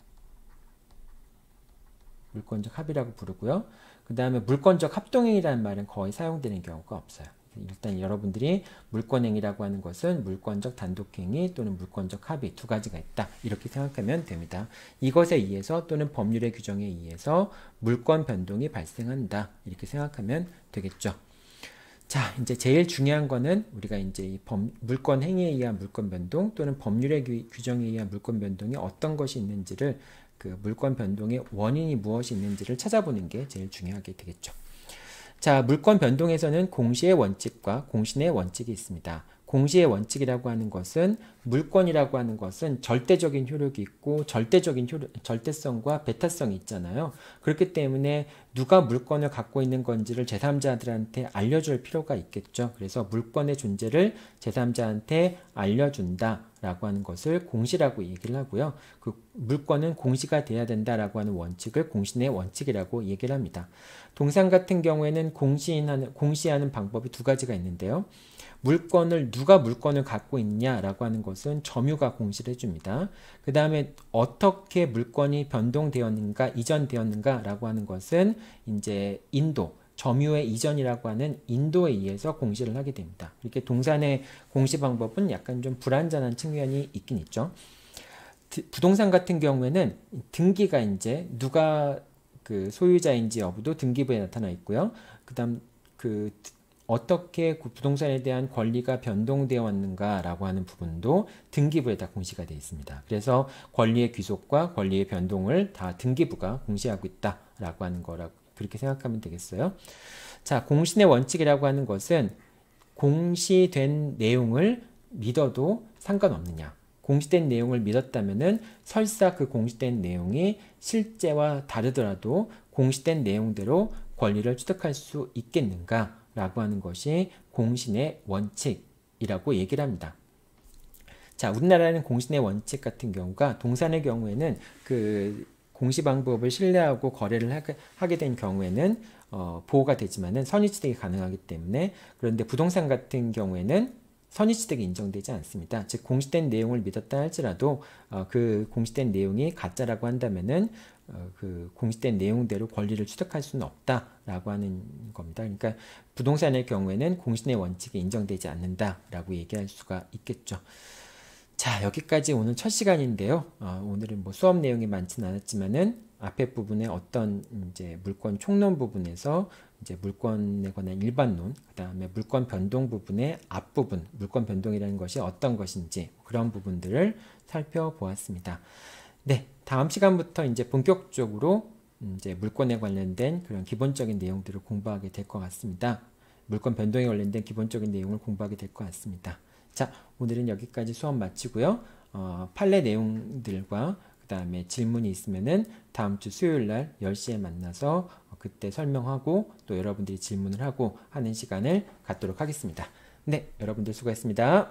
Speaker 1: 물권적 합의라고 부르고요. 그 다음에 물권적 합동행위라는 말은 거의 사용되는 경우가 없어요. 일단 여러분들이 물권행위라고 하는 것은 물권적 단독행위 또는 물권적 합의 두 가지가 있다. 이렇게 생각하면 됩니다. 이것에 의해서 또는 법률의 규정에 의해서 물권 변동이 발생한다. 이렇게 생각하면 되겠죠. 자, 이제 제일 중요한 거는 우리가 이제 이 물권 행위에 의한 물권 변동 또는 법률의 규정에 의한 물권 변동이 어떤 것이 있는지를 그 물권 변동의 원인이 무엇이 있는지를 찾아보는 게 제일 중요하게 되겠죠. 자, 물권 변동에서는 공시의 원칙과 공신의 원칙이 있습니다. 공시의 원칙이라고 하는 것은 물권이라고 하는 것은 절대적인 효력이 있고 절대성과 배타성이 있잖아요. 그렇기 때문에 누가 물권을 갖고 있는 건지를 제3자들한테 알려줄 필요가 있겠죠. 그래서 물권의 존재를 제3자한테 알려준다라고 하는 것을 공시라고 얘기를 하고요. 그 물권은 공시가 돼야 된다라고 하는 원칙을 공신의 원칙이라고 얘기를 합니다. 동상 같은 경우에는 공시하는 방법이 두 가지가 있는데요. 누가 물권을 갖고 있냐라고 하는 것은 점유가 공시를 해줍니다. 그 다음에 어떻게 물권이 변동되었는가, 이전되었는가라고 하는 것은 이제 점유의 이전이라고 하는 인도에 의해서 공시를 하게 됩니다. 이렇게 동산의 공시 방법은 약간 좀 불완전한 측면이 있긴 있죠. 부동산 같은 경우에는 등기가 이제 누가 그 소유자인지 여부도 등기부에 나타나 있고요. 그다음 어떻게 부동산에 대한 권리가 변동되어 왔는가라고 하는 부분도 등기부에다 공시가 되어 있습니다. 그래서 권리의 귀속과 권리의 변동을 다 등기부가 공시하고 있다라고 하는 거라고 그렇게 생각하면 되겠어요. 자, 공신의 원칙이라고 하는 것은 공시된 내용을 믿어도 상관없느냐. 공시된 내용을 믿었다면은 설사 그 공시된 내용이 실제와 다르더라도 공시된 내용대로 권리를 취득할 수 있겠는가? 라고 하는 것이 공신의 원칙이라고 얘기를 합니다. 자, 우리나라는 공신의 원칙 같은 경우가 동산의 경우에는 그 공시 방법을 신뢰하고 거래를 하게 된 경우에는 보호가 되지만은 선의취득이 가능하기 때문에, 그런데 부동산 같은 경우에는 선의취득이 인정되지 않습니다. 즉 공시된 내용을 믿었다 할지라도 그 공시된 내용이 가짜라고 한다면은 그 공시된 내용대로 권리를 취득할 수는 없다라고 하는 겁니다. 그러니까 부동산의 경우에는 공신의 원칙이 인정되지 않는다라고 얘기할 수가 있겠죠. 자, 여기까지 오늘 첫 시간인데요. 오늘은 뭐 수업 내용이 많지는 않았지만은 앞에 부분에 어떤 이제 물권 총론 부분에서 이제 물권에 관한 일반론, 그 다음에 물권 변동 부분의 앞부분, 물권 변동이라는 것이 어떤 것인지 그런 부분들을 살펴보았습니다. 네, 다음 시간부터 이제 본격적으로 이제 물권에 관련된 그런 기본적인 내용들을 공부하게 될 것 같습니다. 물권 변동에 관련된 기본적인 내용을 공부하게 될 것 같습니다. 자, 오늘은 여기까지 수업 마치고요. 판례 내용들과 그 다음에 질문이 있으면은 다음 주 수요일 날 10시에 만나서 그때 설명하고 또 여러분들이 질문을 하고 하는 시간을 갖도록 하겠습니다. 네, 여러분들 수고했습니다.